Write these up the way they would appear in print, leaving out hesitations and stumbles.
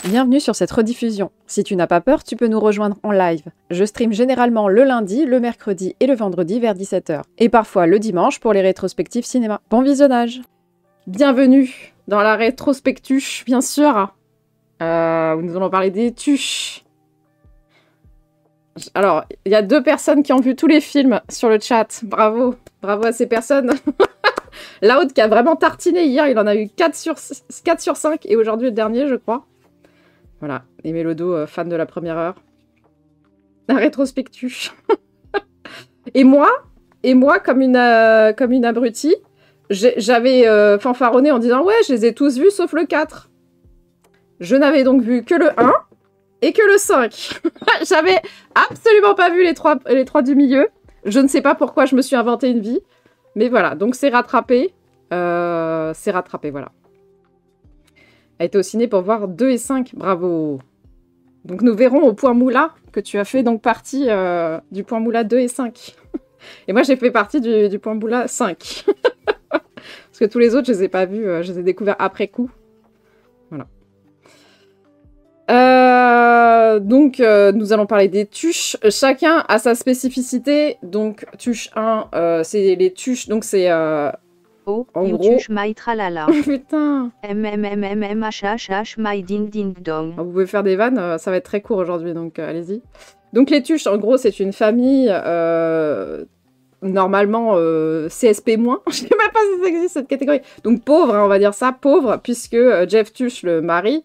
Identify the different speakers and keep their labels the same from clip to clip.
Speaker 1: Bienvenue sur cette rediffusion. Si tu n'as pas peur, tu peux nous rejoindre en live. Je stream généralement le lundi, le mercredi et le vendredi vers 17 h. Et parfois le dimanche pour les rétrospectives cinéma. Bon visionnage. Bienvenue dans la rétrospectuche, bien sûr. Où nous allons parler des tuches. Alors, il y a 2 personnes qui ont vu tous les films sur le chat. Bravo. Bravo à ces personnes. Loud qui a vraiment tartiné hier, il en a eu 4 sur 5 et aujourd'hui le dernier, je crois. Voilà, et Mélodo, fan de la première heure. La rétrospectuche. et moi, comme une abrutie, j'avais fanfaronné en disant « Ouais, je les ai tous vus sauf le 4 ». Je n'avais donc vu que le 1 et que le 5. J'avais absolument pas vu les trois du milieu. Je ne sais pas pourquoi je me suis inventé une vie. Mais voilà, donc c'est rattrapé. Voilà. Elle était au ciné pour voir 2 et 5. Bravo. Donc nous verrons au point Moula que tu as fait donc partie du point Moula 2 et 5. Et moi j'ai fait partie du point Moula 5. Parce que tous les autres je les ai pas vus, je les ai découverts après coup. Voilà. Donc nous allons parler des tuches. Chacun a sa spécificité. Donc tuche 1, c'est les tuches. Donc c'est
Speaker 2: Oh,
Speaker 1: en gros.
Speaker 2: tuche my tralala.
Speaker 1: Putain.
Speaker 2: My ding ding dong.
Speaker 1: Vous pouvez faire des vannes, ça va être très court aujourd'hui, donc allez-y. Donc les tuches, en gros, c'est une famille normalement CSP-. Je sais même pas si ça existe cette catégorie. Donc pauvre, hein, on va dire ça, pauvre, puisque Jeff Tuche, le mari,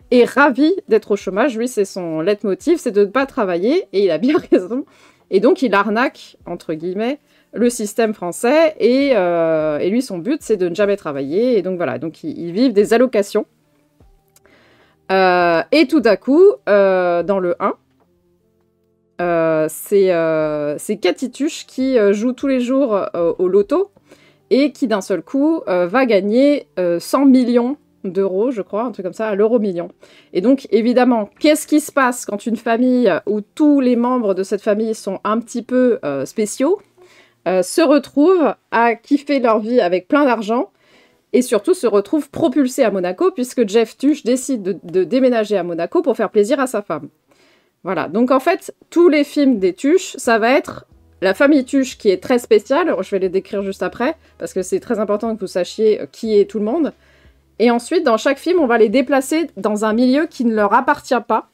Speaker 1: est ravi d'être au chômage. Lui, c'est son leitmotiv, c'est de ne pas travailler, et il a bien raison. Et donc il arnaque, entre guillemets, le système français, et lui, son but, c'est de ne jamais travailler. Et donc voilà, donc ils vivent des allocations. Et tout à coup, dans le 1, c'est Cathy Tuche qui joue tous les jours au loto et qui d'un seul coup va gagner 100 millions d'euros, je crois, un truc comme ça, à l'euro million. Et donc, évidemment, qu'est-ce qui se passe quand une famille où tous les membres de cette famille sont un petit peu spéciaux se retrouvent à kiffer leur vie avec plein d'argent et surtout se retrouvent propulsés à Monaco puisque Jeff Tuche décide de déménager à Monaco pour faire plaisir à sa femme. Voilà, donc en fait, tous les films des Tuches, ça va être la famille Tuche qui est très spéciale, je vais les décrire juste après, parce que c'est très important que vous sachiez qui est tout le monde. Et ensuite, dans chaque film, on va les déplacer dans un milieu qui ne leur appartient pas.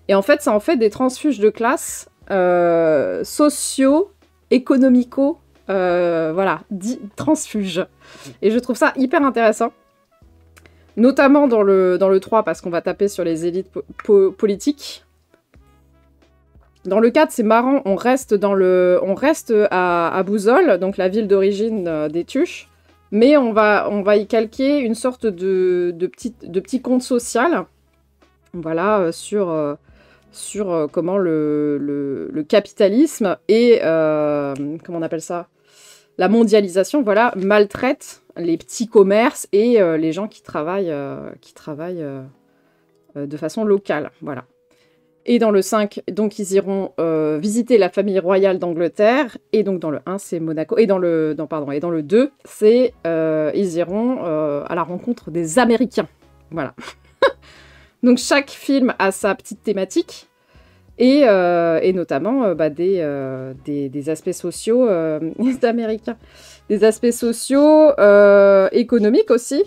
Speaker 1: Et en fait, ça en fait des transfuges de classe sociaux, économico, voilà, transfuges. Et je trouve ça hyper intéressant. Notamment dans le 3, parce qu'on va taper sur les élites politiques. Dans le 4, c'est marrant, on reste à Bouzolles, donc la ville d'origine des Tuches, mais on va y calquer une sorte de petit conte social, voilà, sur comment le capitalisme et, comment on appelle ça, la mondialisation, voilà, maltraite les petits commerces et les gens qui travaillent de façon locale, voilà. Et dans le 5, donc ils iront visiter la famille royale d'Angleterre, et donc dans le 1, c'est Monaco, et dans le 2, c'est ils iront à la rencontre des Américains, voilà. Donc chaque film a sa petite thématique, et notamment des aspects sociaux des Américains, des aspects sociaux, économiques aussi,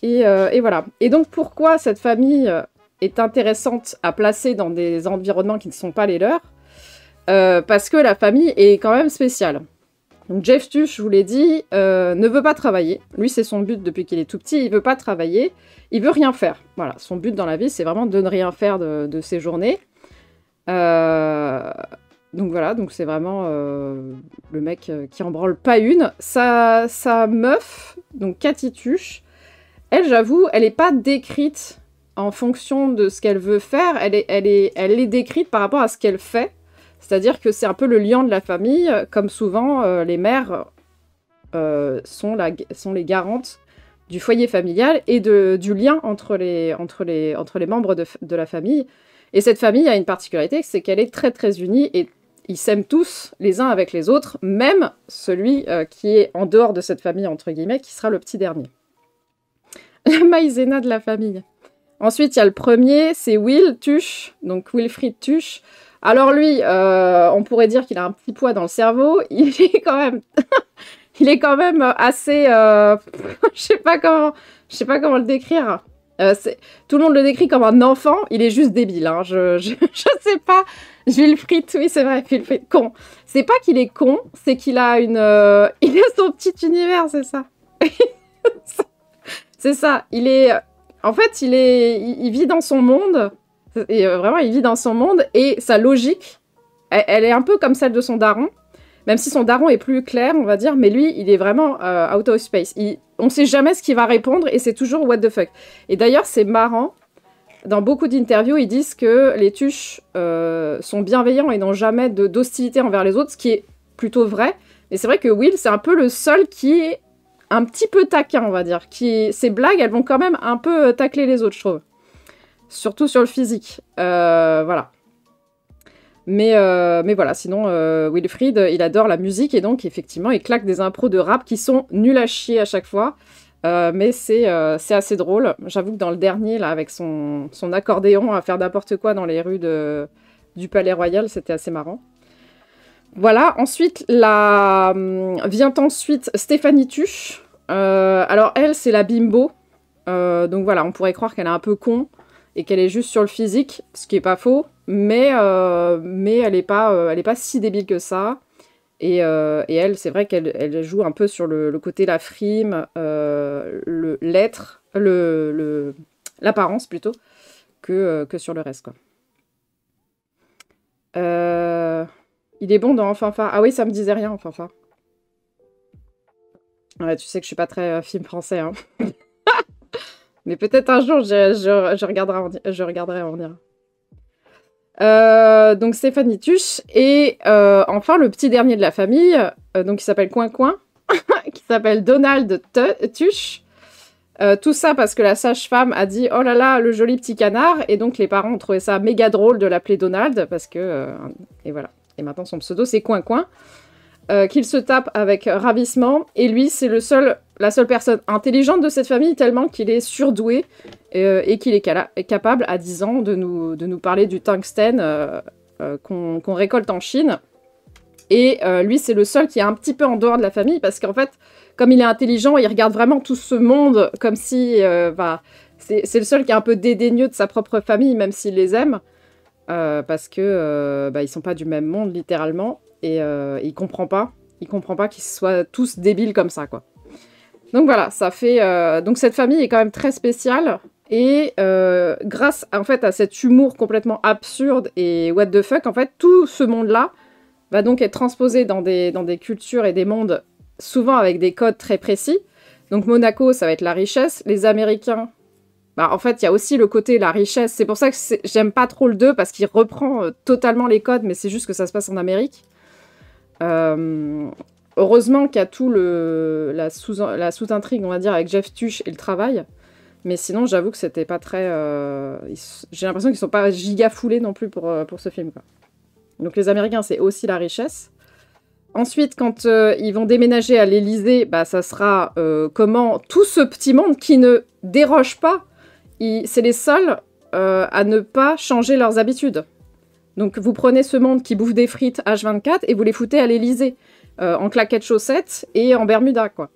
Speaker 1: et voilà. Et donc pourquoi cette famille est intéressante à placer dans des environnements qui ne sont pas les leurs, parce que la famille est quand même spéciale. Donc Jeff Tuche, je vous l'ai dit, ne veut pas travailler. Lui, c'est son but depuis qu'il est tout petit, il veut pas travailler, il veut rien faire. Voilà, son but dans la vie, c'est vraiment de ne rien faire de ses journées. Donc voilà, donc c'est vraiment le mec qui en branle pas une. Sa meuf, donc Cathy Tuche, elle, j'avoue, elle est pas décrite en fonction de ce qu'elle veut faire, elle est décrite par rapport à ce qu'elle fait. C'est-à-dire que c'est un peu le lion de la famille, comme souvent les mères sont les garantes du foyer familial et du lien entre les membres de la famille. Et cette famille a une particularité, c'est qu'elle est très très unie et ils s'aiment tous les uns avec les autres, même celui qui est en dehors de cette famille, entre guillemets, qui sera le petit dernier. La maïzena de la famille. Ensuite, il y a le premier, c'est Will Tuche, donc Wilfried Tuche. Alors lui, on pourrait dire qu'il a un petit poids dans le cerveau. Il est quand même, il est quand même assez, je sais pas comment le décrire. Tout le monde le décrit comme un enfant. Il est juste débile. Hein. Je sais pas. Wilfried, oui c'est vrai, Wilfried, con. C'est pas qu'il est con, c'est qu'il a il a son petit univers, c'est ça. C'est ça. En fait, il vit dans son monde. Et vraiment, il vit dans son monde et sa logique, elle est un peu comme celle de son daron, même si son daron est plus clair, on va dire, mais lui, il est vraiment out of space. On sait jamais ce qu'il va répondre et c'est toujours what the fuck. Et d'ailleurs, c'est marrant, dans beaucoup d'interviews, ils disent que les tuches sont bienveillants et n'ont jamais d'hostilité envers les autres, ce qui est plutôt vrai. Mais c'est vrai que Will, c'est un peu le seul qui est un petit peu taquin, on va dire. Ses blagues, elles vont quand même un peu tacler les autres, je trouve. Surtout sur le physique. Voilà. Mais voilà, sinon, Wilfried, il adore la musique et donc, effectivement, il claque des impros de rap qui sont nuls à chier à chaque fois. Mais c'est assez drôle. J'avoue que dans le dernier, là, avec son accordéon à faire n'importe quoi dans les rues du Palais Royal, c'était assez marrant. Voilà, ensuite, vient ensuite Stéphanie Tuche. Alors, elle, c'est la bimbo. Donc voilà, on pourrait croire qu'elle est un peu con et qu'elle est juste sur le physique, ce qui est pas faux, mais elle est pas si débile que ça. Et elle, c'est vrai qu'elle joue un peu sur le côté la frime, l'être, l'apparence plutôt, que sur le reste, quoi. Il est bon dans Fanfare. Ah oui, ça me disait rien, Fanfare. Ouais, tu sais que je suis pas très film français, hein. Mais peut-être un jour, je regarderai en dire. Donc Stéphanie Tuche. Et enfin, le petit dernier de la famille, donc qui s'appelle Coin Coin, qui s'appelle Donald Tuche. Tout ça parce que la sage-femme a dit « Oh là là, le joli petit canard !» Et donc les parents ont trouvé ça méga drôle de l'appeler Donald, parce que... et voilà. Et maintenant, son pseudo, c'est Coin Coin. Qu'il se tape avec ravissement. Et lui, c'est la seule personne intelligente de cette famille, tellement qu'il est surdoué et qu'il est capable, à 10 ans, de nous parler du tungstène qu'on récolte en Chine. Et lui, c'est le seul qui est un petit peu en dehors de la famille, parce qu'en fait, comme il est intelligent, il regarde vraiment tout ce monde comme si... c'est le seul qui est un peu dédaigneux de sa propre famille, même s'il les aime, parce que ils sont pas du même monde, littéralement. Et il comprend pas qu'ils soient tous débiles comme ça, quoi. Donc voilà, ça fait... donc cette famille est quand même très spéciale. Et grâce, en fait, à cet humour complètement absurde et what the fuck, en fait, tout ce monde-là va donc être transposé dans des cultures et des mondes, souvent avec des codes très précis. Donc Monaco, ça va être la richesse. Les Américains... en fait, il y a aussi le côté la richesse. C'est pour ça que j'aime pas trop le 2, parce qu'il reprend totalement les codes, mais c'est juste que ça se passe en Amérique. Heureusement qu'il y a tout la sous-intrigue, on va dire, avec Jeff Tuche et le travail. Mais sinon, j'avoue que c'était pas très... j'ai l'impression qu'ils sont pas giga foulés non plus pour ce film, quoi. Donc les Américains, c'est aussi la richesse. Ensuite, quand ils vont déménager à l'Élysée, ça sera comment tout ce petit monde qui ne déroge pas, c'est les seuls à ne pas changer leurs habitudes. Donc vous prenez ce monde qui bouffe des frites H24 et vous les foutez à l'Élysée, en claquettes chaussettes et en Bermuda, quoi.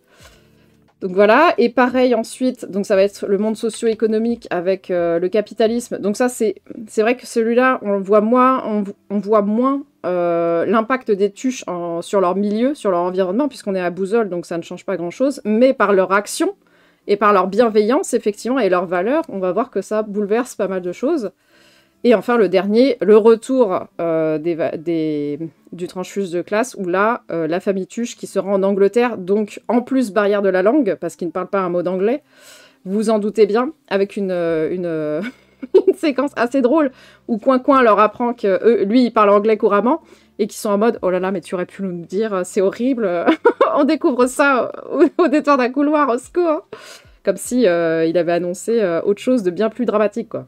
Speaker 1: Donc voilà, et pareil ensuite, donc ça va être le monde socio-économique avec le capitalisme. Donc ça, c'est vrai que celui-là, on voit moins l'impact des tuches sur leur milieu, sur leur environnement, puisqu'on est à Bouzolles, donc ça ne change pas grand-chose. Mais par leur action et par leur bienveillance, effectivement, et leurs valeurs, on va voir que ça bouleverse pas mal de choses. Et enfin, le dernier, le retour du transfuse de classe, où là, la famille Tuche qui se rend en Angleterre, donc en plus barrière de la langue, parce qu'ils ne parlent pas un mot d'anglais, vous vous en doutez bien, avec une séquence assez drôle, où Coin Coin leur apprend que lui, il parle anglais couramment, et qu'ils sont en mode « Oh là là, mais tu aurais pu nous dire, c'est horrible, on découvre ça au détour d'un couloir, au secours !» Comme si il avait annoncé autre chose de bien plus dramatique, quoi.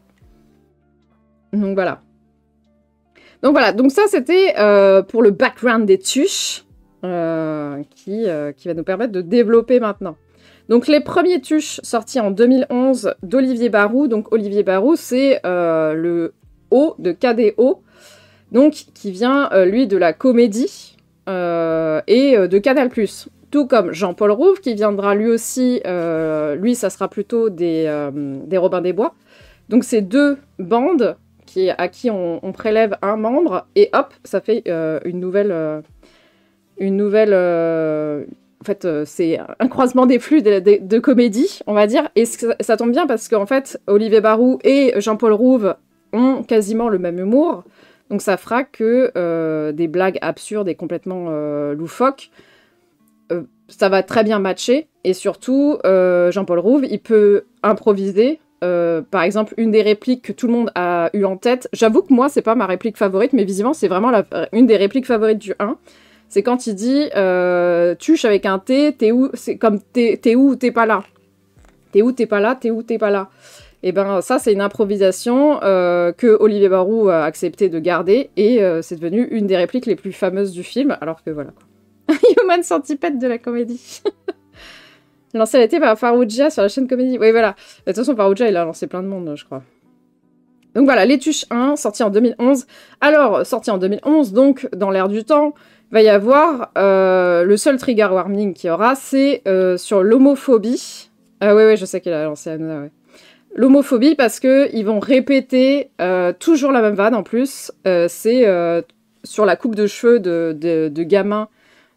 Speaker 1: Donc voilà. Donc ça c'était pour le background des tuches qui va nous permettre de développer maintenant. Donc les premiers tuches sortis en 2011 d'Olivier Barou. Donc Olivier Barou, c'est le O de KDO, donc qui vient, lui, de la comédie et de Canal+. Tout comme Jean-Paul Rouve, qui viendra lui aussi, lui, ça sera plutôt des Robin des Bois. Donc c'est deux bandes à qui on prélève un membre, et hop, ça fait une nouvelle... en fait, c'est un croisement des flux de comédie, on va dire. Et ça tombe bien parce qu'en fait, Olivier Barou et Jean-Paul Rouve ont quasiment le même humour. Donc ça fera que des blagues absurdes et complètement loufoques, ça va très bien matcher. Et surtout, Jean-Paul Rouve, il peut improviser. Par exemple, une des répliques que tout le monde a eu en tête. J'avoue que moi, c'est pas ma réplique favorite, mais visiblement, c'est vraiment une des répliques favorites du 1. C'est quand il dit tuche avec un T, t'es où? C'est comme t'es où ou t'es pas là? T'es où, t'es pas là? T'es où, t'es pas là? Et ben ça, c'est une improvisation que Olivier Barou a accepté de garder, et c'est devenu une des répliques les plus fameuses du film, alors que voilà quoi. Human Centipede de la comédie. Lancé à l'été par Farouja sur la chaîne Comédie. Oui, voilà. De toute façon, Farouja, il a lancé plein de monde, je crois. Donc voilà, Les Tuches 1, sorti en 2011. Alors, sorti en 2011, donc, dans l'air du temps, il va y avoir le seul trigger warning qu'il y aura, c'est sur l'homophobie. Oui, je sais qu'il a lancé Hanouna, ouais. L'homophobie, parce qu'ils vont répéter toujours la même vanne, en plus. C'est sur la coupe de cheveux de gamins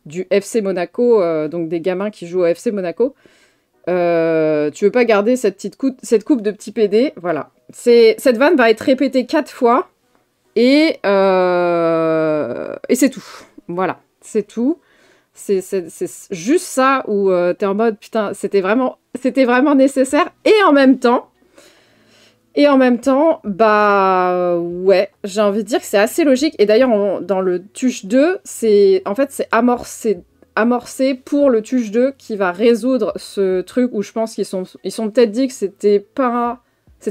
Speaker 1: du FC Monaco, donc des gamins qui jouent au FC Monaco. Tu veux pas garder cette coupe de petit PD, voilà. Cette vanne va être répétée 4 fois, et c'est tout. Voilà, c'est tout. C'est juste ça où t'es en mode, putain, c'était vraiment nécessaire, et en même temps, bah ouais, j'ai envie de dire que c'est assez logique. Et d'ailleurs, dans le Tuche 2, c'est amorcé pour le Tuche 2 qui va résoudre ce truc où je pense qu'ils sont peut-être dit que c'était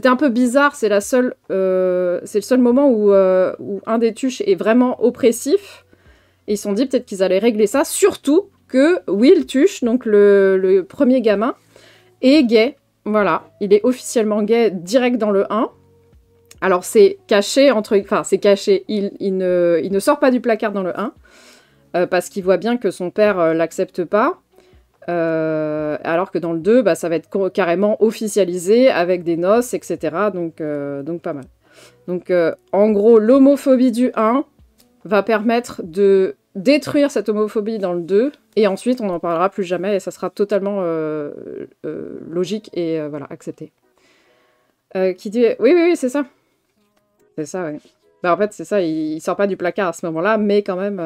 Speaker 1: un peu bizarre. C'est le seul moment où un des Tuches est vraiment oppressif. Et ils se sont dit peut-être qu'ils allaient régler ça. Surtout que Will Tuche, donc le premier gamin, est gay. Voilà, il est officiellement gay direct dans le 1. Alors c'est caché, c'est caché, il ne sort pas du placard dans le 1, parce qu'il voit bien que son père l'accepte pas, alors que dans le 2, bah, ça va être carrément officialisé, avec des noces, etc. Donc pas mal. Donc en gros, l'homophobie du 1 va permettre de détruire cette homophobie dans le 2, et ensuite on n'en parlera plus jamais, et ça sera totalement logique et voilà, accepté. Qui dit... Oui, c'est ça. C'est ça, oui. Bah, en fait, c'est ça, il sort pas du placard à ce moment-là, mais quand même,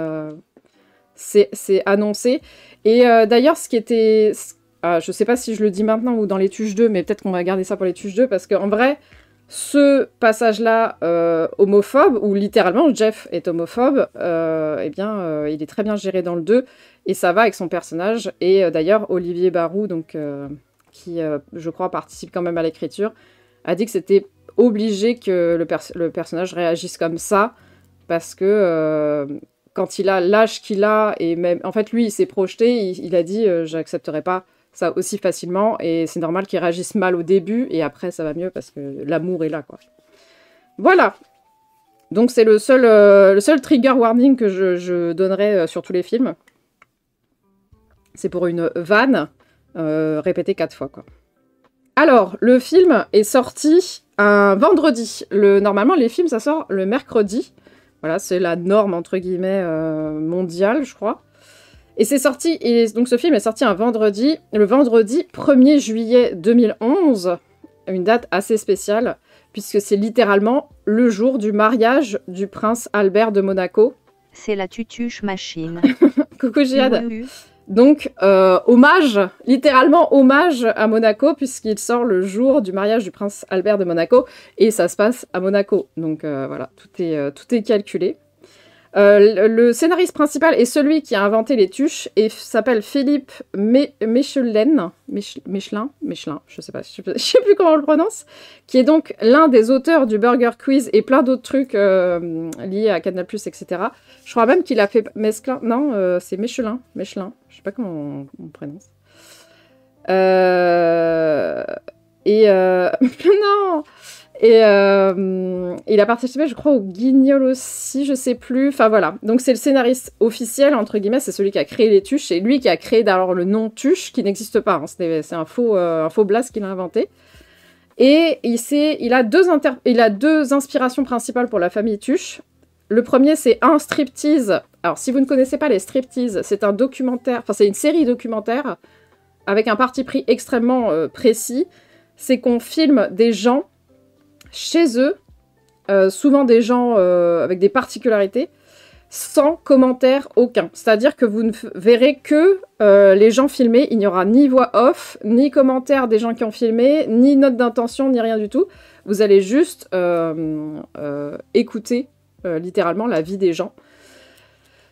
Speaker 1: c'est annoncé. Et d'ailleurs, ce qui était... je sais pas si je le dis maintenant ou dans les Tuches 2, mais peut-être qu'on va garder ça pour les Tuches 2, parce qu'en vrai, ce passage-là homophobe, où littéralement Jeff est homophobe, eh bien, il est très bien géré dans le 2, et ça va avec son personnage. Et d'ailleurs, Olivier Barou, donc, qui, je crois, participe quand même à l'écriture, a dit que c'était obligé que le personnage réagisse comme ça, parce que quand il a l'âge qu'il a, et même, en fait, lui, il s'est projeté, il a dit j'accepterai pas ça aussi facilement, et c'est normal qu'il réagisse mal au début, et après ça va mieux parce que l'amour est là, quoi. Voilà. Donc c'est le seul trigger warning que je donnerai sur tous les films. C'est pour une vanne répétée 4 fois, quoi. Alors, le film est sorti un vendredi. Normalement, les films, ça sort le mercredi. Voilà, c'est la norme, entre guillemets, mondiale, je crois. Et c'est sorti, et donc ce film est sorti un vendredi, le vendredi 1er juillet 2011, une date assez spéciale, puisque c'est littéralement le jour du mariage du prince Albert de Monaco.
Speaker 2: C'est la tutuche machine.
Speaker 1: Coucou Jihad. Donc, littéralement hommage à Monaco, puisqu'il sort le jour du mariage du prince Albert de Monaco, et ça se passe à Monaco. Donc voilà, tout est calculé. Le scénariste principal est celui qui a inventé les tuches et s'appelle Philippe Mechelin, je sais plus comment on le prononce, qui est donc l'un des auteurs du Burger Quiz et plein d'autres trucs liés à Canal+, etc. Je crois même qu'il a fait Mesclin, non, c'est Mechelin, je sais pas comment on prononce. Non. Et il a participé, je crois, au Guignol aussi, je sais plus. Enfin voilà. Donc c'est le scénariste officiel, entre guillemets, c'est celui qui a créé les Tuches. C'est lui qui a créé d'ailleurs le nom Tuche, qui n'existe pas. Hein. C'est un faux blast qu'il a inventé. Et il a deux inspirations principales pour la famille Tuche. Le premier, c'est un striptease. Alors, si vous ne connaissez pas les striptease, c'est un documentaire, enfin, c'est une série documentaire avec un parti pris extrêmement précis. C'est qu'on filme des gens chez eux, souvent des gens avec des particularités, sans commentaire aucun. C'est-à-dire que vous ne verrez que les gens filmés. Il n'y aura ni voix off, ni commentaire des gens qui ont filmé, ni note d'intention, ni rien du tout. Vous allez juste écouter littéralement la vie des gens.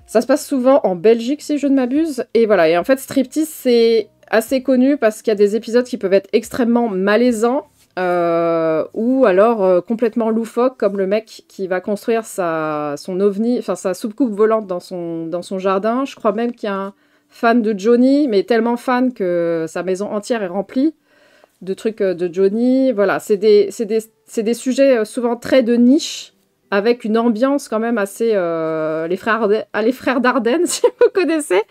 Speaker 1: Ça se passe souvent en Belgique, si je ne m'abuse. Et voilà. Et en fait, striptease, c'est assez connu parce qu'il y a des épisodes qui peuvent être extrêmement malaisants. Ou alors complètement loufoque, comme le mec qui va construire son ovni, enfin sa soucoupe volante dans son jardin. Je crois même qu'il y a un fan de Johnny, mais tellement fan que sa maison entière est remplie de trucs de Johnny. Voilà, c'est des sujets souvent très de niche, avec une ambiance quand même assez... les frères Dardenne, si vous connaissez.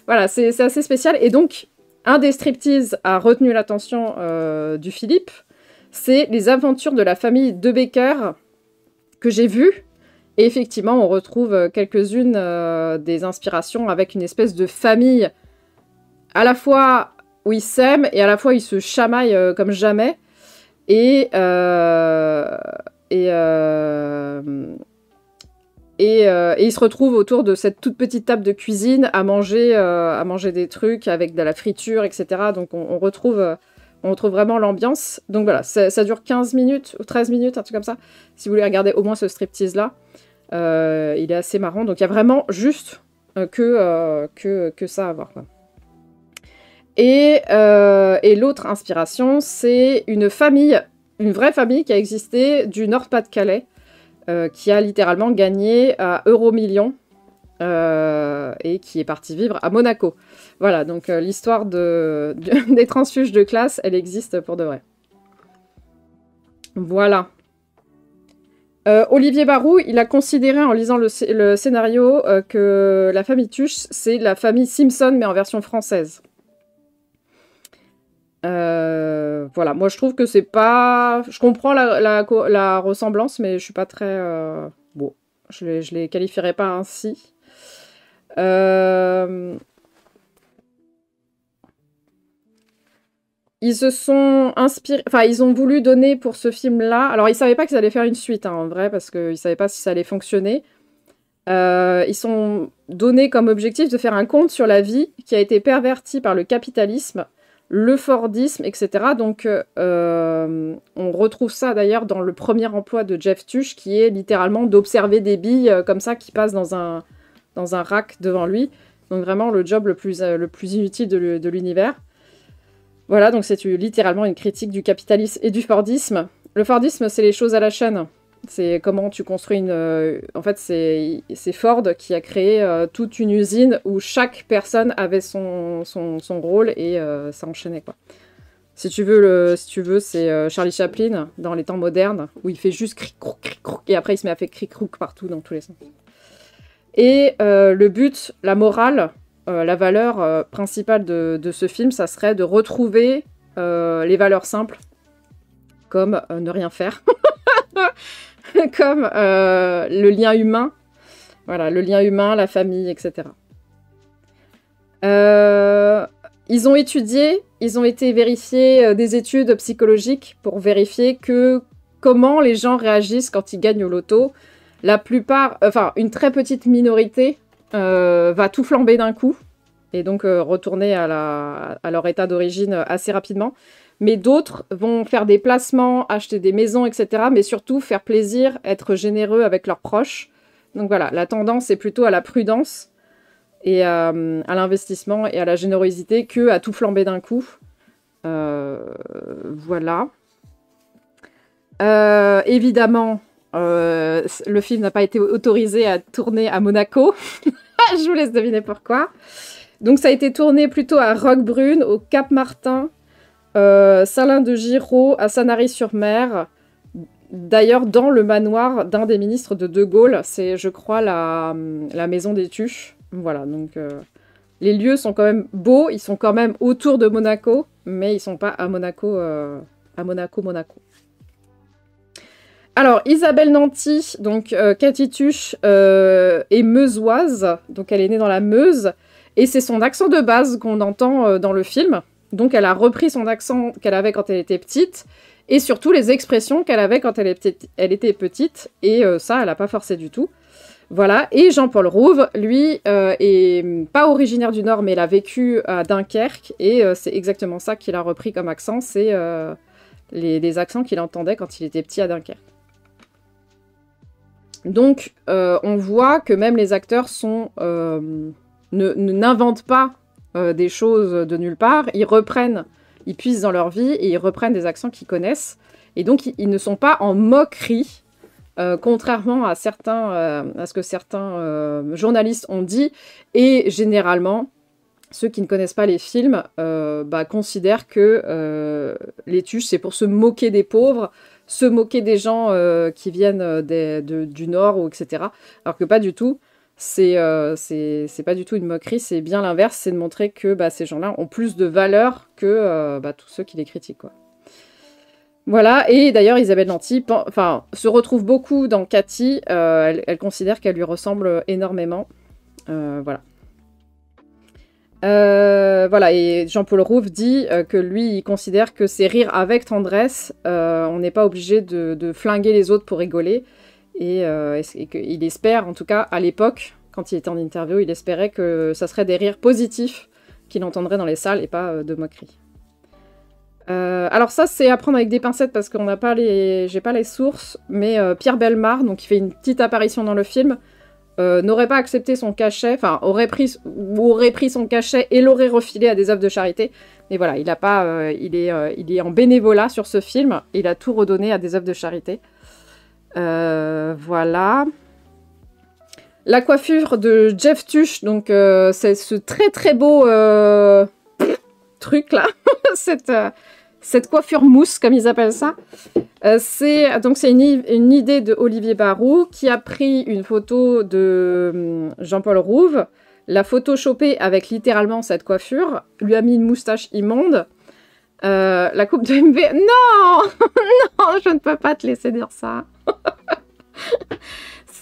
Speaker 1: Voilà, c'est assez spécial. Et donc, un des striptease a retenu l'attention du Philippe. C'est les aventures de la famille De Becker que j'ai vues. Et effectivement, on retrouve quelques-unes des inspirations avec une espèce de famille à la fois où ils s'aiment et à la fois ils se chamaillent comme jamais. Et ils se retrouvent autour de cette toute petite table de cuisine à manger des trucs avec de la friture, etc. Donc on retrouve vraiment l'ambiance. Donc voilà, ça dure 15 minutes ou 13 minutes, un truc comme ça. Si vous voulez regarder au moins ce striptease-là, il est assez marrant. Donc il y a vraiment juste que ça à voir, quoi. Et l'autre inspiration, c'est une vraie famille qui a existé du Nord-Pas-de-Calais, qui a littéralement gagné à Euromillions et qui est parti vivre à Monaco. Voilà, donc l'histoire des transfuges de classe, elle existe pour de vrai. Voilà. Olivier Barou, il a considéré en lisant le scénario que la famille Tuche, c'est la famille Simpson, mais en version française. Voilà, moi je trouve que c'est pas... Je comprends la ressemblance, mais je suis pas très... Bon, je les qualifierais pas ainsi. Ils se sont inspirés... Enfin, ils ont voulu donner pour ce film-là... Alors, ils savaient pas qu'ils allaient faire une suite, hein, en vrai, parce qu'ils savaient pas si ça allait fonctionner. Ils sont donnés comme objectif de faire un conte sur la vie qui a été pervertie par le capitalisme, le Fordisme, etc. Donc, on retrouve ça d'ailleurs dans le premier emploi de Jeff Tuche, qui est littéralement d'observer des billes comme ça qui passent dans un rack devant lui. Donc vraiment le job le plus inutile de l'univers. Voilà, donc c'est littéralement une critique du capitalisme et du Fordisme. Le Fordisme, c'est les choses à la chaîne. C'est comment tu construis en fait, c'est Ford qui a créé toute une usine où chaque personne avait son rôle et ça enchaînait, quoi. Si tu veux, c'est Charlie Chaplin dans les temps modernes où il fait juste cric-croc, cric-croc, et après il se met à faire cric-croc partout dans tous les sens. Et le but, la morale, la valeur principale de ce film, ça serait de retrouver les valeurs simples, comme ne rien faire, comme le lien humain, voilà, le lien humain, la famille, etc. Ils ont été vérifier des études psychologiques pour vérifier comment les gens réagissent quand ils gagnent au loto. La plupart, enfin, une très petite minorité va tout flamber d'un coup et donc retourner à leur état d'origine assez rapidement. Mais d'autres vont faire des placements, acheter des maisons, etc. Mais surtout faire plaisir, être généreux avec leurs proches. Donc voilà, la tendance est plutôt à la prudence et à l'investissement et à la générosité que à tout flamber d'un coup. Voilà. Évidemment, le film n'a pas été autorisé à tourner à Monaco. Je vous laisse deviner pourquoi. Donc ça a été tourné plutôt à Roquebrune, au Cap-Martin, Salins-de-Giraud, à Sanary-sur-Mer. D'ailleurs, dans le manoir d'un des ministres de Gaulle, c'est, je crois, la maison des Tuches. Voilà, donc les lieux sont quand même beaux, ils sont quand même autour de Monaco, mais ils sont pas à Monaco, Monaco. Alors, Isabelle Nanty, donc Cathy Tuche, est meusoise, donc elle est née dans la Meuse, et c'est son accent de base qu'on entend dans le film. Donc elle a repris son accent qu'elle avait quand elle était petite, et surtout les expressions qu'elle avait quand elle était petite, et ça, elle n'a pas forcé du tout. Voilà, et Jean-Paul Rouve, lui, est pas originaire du Nord, mais il a vécu à Dunkerque, et c'est exactement ça qu'il a repris comme accent, c'est les accents qu'il entendait quand il était petit à Dunkerque. Donc, on voit que même les acteurs n'inventent pas des choses de nulle part, ils puisent dans leur vie et ils reprennent des accents qu'ils connaissent. Et donc, ils ne sont pas en moquerie, contrairement à ce que certains journalistes ont dit. Et généralement, ceux qui ne connaissent pas les films considèrent que les tuches, c'est pour se moquer des pauvres, se moquer des gens qui viennent du Nord, ou etc. Alors que pas du tout. C'est pas du tout une moquerie, c'est bien l'inverse, c'est de montrer que ces gens-là ont plus de valeur que tous ceux qui les critiquent, quoi. Voilà, et d'ailleurs Isabelle Nanty se retrouve beaucoup dans Cathy, elle considère qu'elle lui ressemble énormément. Voilà. Voilà, et Jean-Paul Rouve dit que lui, il considère que c'est rire avec tendresse, on n'est pas obligé de flinguer les autres pour rigoler, et qu'il espère, en tout cas à l'époque, quand il était en interview, il espérait que ça serait des rires positifs qu'il entendrait dans les salles et pas de moquerie. Alors ça, c'est à prendre avec des pincettes parce qu'on n'a pas j'ai pas les sources, mais Pierre Bellemare, donc qui fait une petite apparition dans le film, n'aurait pas accepté son cachet, enfin aurait pris son cachet et l'aurait refilé à des œuvres de charité. Mais voilà, il est en bénévolat sur ce film, il a tout redonné à des œuvres de charité. Voilà. La coiffure de Jeff Tuche, donc c'est ce très très beau truc là, cette coiffure mousse comme ils appellent ça. C'est une idée de Olivier Barou qui a pris une photo de Jean-Paul Rouve, l'a photoshopée avec littéralement cette coiffure, lui a mis une moustache immonde. La coupe de MV... Non non, je ne peux pas te laisser dire ça.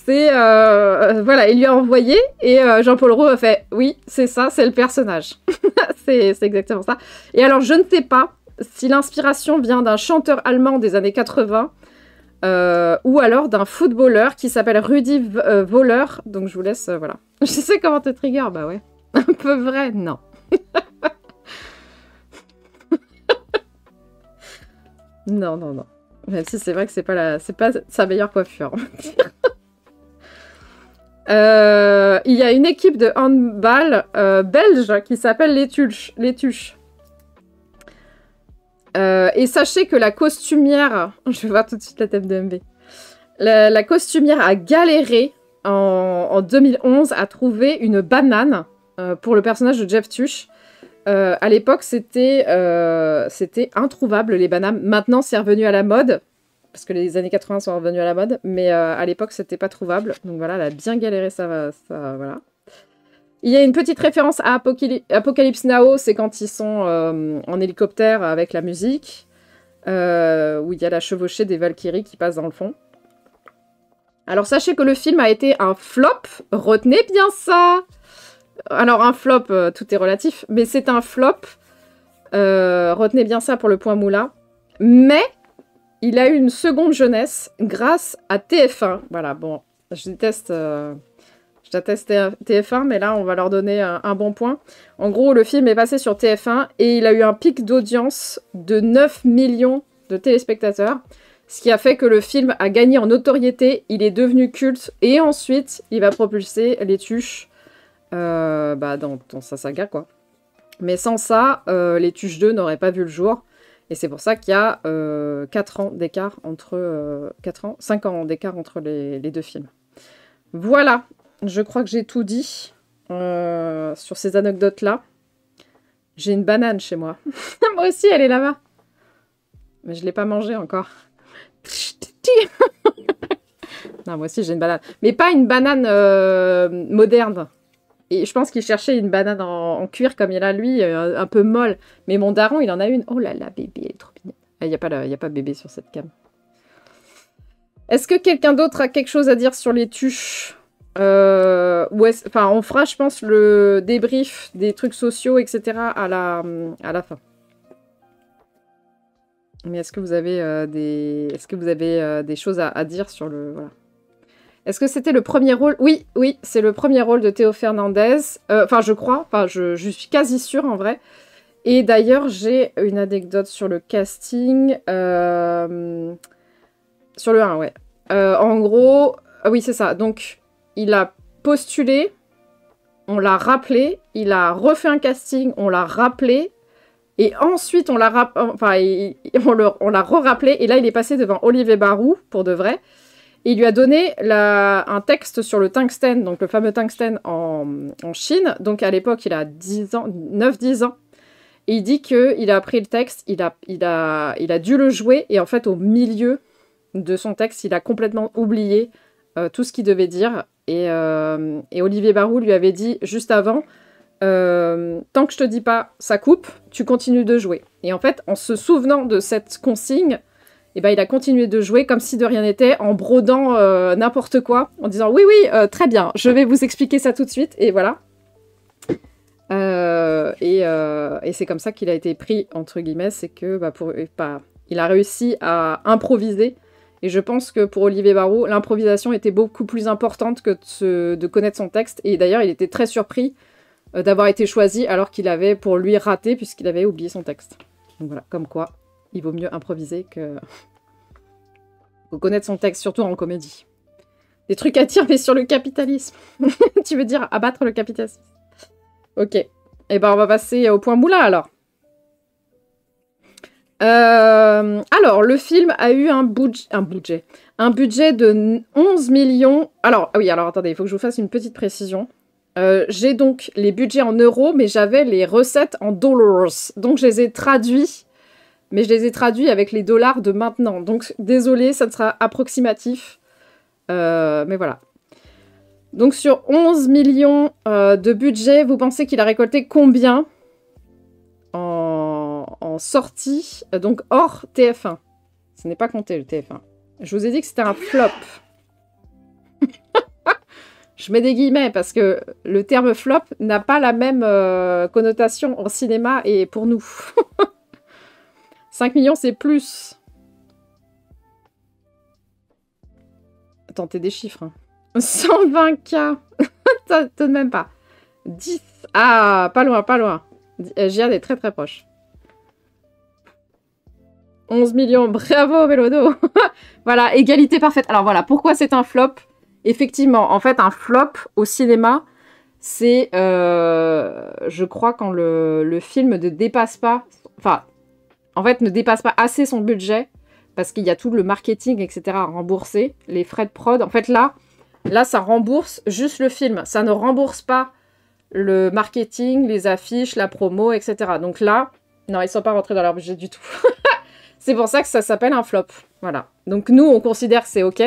Speaker 1: Voilà, il lui a envoyé et Jean-Paul Rouve a fait « Oui, c'est ça, c'est le personnage. » c'est exactement ça. Et alors, je ne sais pas si l'inspiration vient d'un chanteur allemand des années 80 ou alors d'un footballeur qui s'appelle Rudi Völler. Donc, je vous laisse... voilà. Je sais comment te trigger, bah ouais. Un peu vrai, non. Non. Même si c'est vrai que c'est pas sa meilleure coiffure. Il y a une équipe de handball belge qui s'appelle les Tuches. Et sachez que la costumière... Je vais voir tout de suite la thème de MV. La costumière a galéré en 2011 à trouver une banane pour le personnage de Jeff Tuche. À l'époque, c'était introuvable, les bananes. Maintenant, c'est revenu à la mode. Parce que les années 80 sont revenus à la mode, mais à l'époque, c'était pas trouvable. Donc voilà, elle a bien galéré, ça voilà. Il y a une petite référence à Apocalypse Now, c'est quand ils sont en hélicoptère avec la musique, où il y a la chevauchée des Valkyries qui passe dans le fond. Alors sachez que le film a été un flop, retenez bien ça. Alors un flop, tout est relatif, mais c'est un flop, retenez bien ça pour le point moula. Mais... il a eu une seconde jeunesse grâce à TF1. Voilà, bon, je déteste TF1, mais là, on va leur donner un bon point. En gros, le film est passé sur TF1 et il a eu un pic d'audience de 9 millions de téléspectateurs, ce qui a fait que le film a gagné en notoriété, il est devenu culte, et ensuite, il va propulser les Tuches dans sa saga, quoi. Mais sans ça, les Tuches 2 n'auraient pas vu le jour. Et c'est pour ça qu'il y a 5 ans d'écart entre les deux films. Voilà, je crois que j'ai tout dit. sur ces anecdotes-là. J'ai une banane chez moi. Moi aussi, elle est là-bas. Mais je ne l'ai pas mangée encore. Non, moi aussi, j'ai une banane. Mais pas une banane moderne. Et je pense qu'il cherchait une banane en cuir comme il a lui, un peu molle. Mais mon daron, il en a une. Oh là là, bébé, elle est trop mignonne. Il n'y a pas bébé sur cette cam. Est-ce que quelqu'un d'autre a quelque chose à dire sur les tuches enfin, on fera, je pense, le débrief des trucs sociaux, etc. à la fin. Mais est-ce que vous avez des choses à dire sur le... Voilà. Est-ce que c'était le premier rôle? Oui, c'est le premier rôle de Théo Fernandez. Enfin, je crois. Enfin, je suis quasi sûre, en vrai. Et d'ailleurs, j'ai une anecdote sur le casting. Sur le 1, ouais. En gros... oui, c'est ça. Donc... Il a postulé, on l'a rappelé, il a refait un casting, on l'a rappelé, et ensuite on l'a re-rappelé, et là il est passé devant Olivier Barou, pour de vrai, et il lui a donné un texte sur le tungstène, donc le fameux tungstène en Chine, donc à l'époque il a 9-10 ans, et il dit qu'il a appris le texte, il a dû le jouer, et en fait au milieu de son texte, il a complètement oublié tout ce qu'il devait dire. Et Olivier Barou lui avait dit juste avant, tant que je te dis pas ça coupe, tu continues de jouer. Et en fait, en se souvenant de cette consigne, il a continué de jouer comme si de rien n'était, en brodant n'importe quoi, en disant oui, très bien, je vais vous expliquer ça tout de suite, et voilà. Et c'est comme ça qu'il a été pris, entre guillemets, c'est que il a réussi à improviser. Et je pense que pour Olivier Barou, l'improvisation était beaucoup plus importante que de connaître son texte. Et d'ailleurs, il était très surpris d'avoir été choisi alors qu'il avait pour lui raté puisqu'il avait oublié son texte. Donc voilà, comme quoi, il vaut mieux improviser que connaître son texte, surtout en comédie. Des trucs à dire, mais sur le capitalisme. Tu veux dire abattre le capitalisme? Ok. Et ben on va passer au point moulin alors. Alors, le film a eu un budget de 11 millions. Alors, attendez, il faut que je vous fasse une petite précision. J'ai donc les budgets en euros, mais j'avais les recettes en dollars. Donc, je les ai traduits, mais je les ai traduits avec les dollars de maintenant. Donc, désolé, ça sera approximatif. Mais voilà. Donc, sur 11 millions de budget, vous pensez qu'il a récolté combien en sortie, donc hors TF1. Ce n'est pas compté le TF1. Je vous ai dit que c'était un flop. Je mets des guillemets parce que le terme flop n'a pas la même connotation en cinéma et pour nous. 5 millions, c'est plus. Tentez des chiffres. Hein. 120K. Tout de même pas. 10. Ah, pas loin, pas loin. Jihad est très très proche. 11 millions, bravo Mélodo. Voilà, égalité parfaite. Alors voilà, pourquoi c'est un flop? Effectivement, en fait, un flop au cinéma, c'est, je crois, quand le film ne dépasse pas... Enfin, en fait, ne dépasse pas assez son budget, parce qu'il y a tout le marketing, etc. à rembourser, les frais de prod. En fait, là, ça rembourse juste le film. Ça ne rembourse pas le marketing, les affiches, la promo, etc. Donc là, non, ils ne sont pas rentrés dans leur budget du tout. C'est pour ça que ça s'appelle un flop. Voilà. Donc nous, on considère que c'est OK,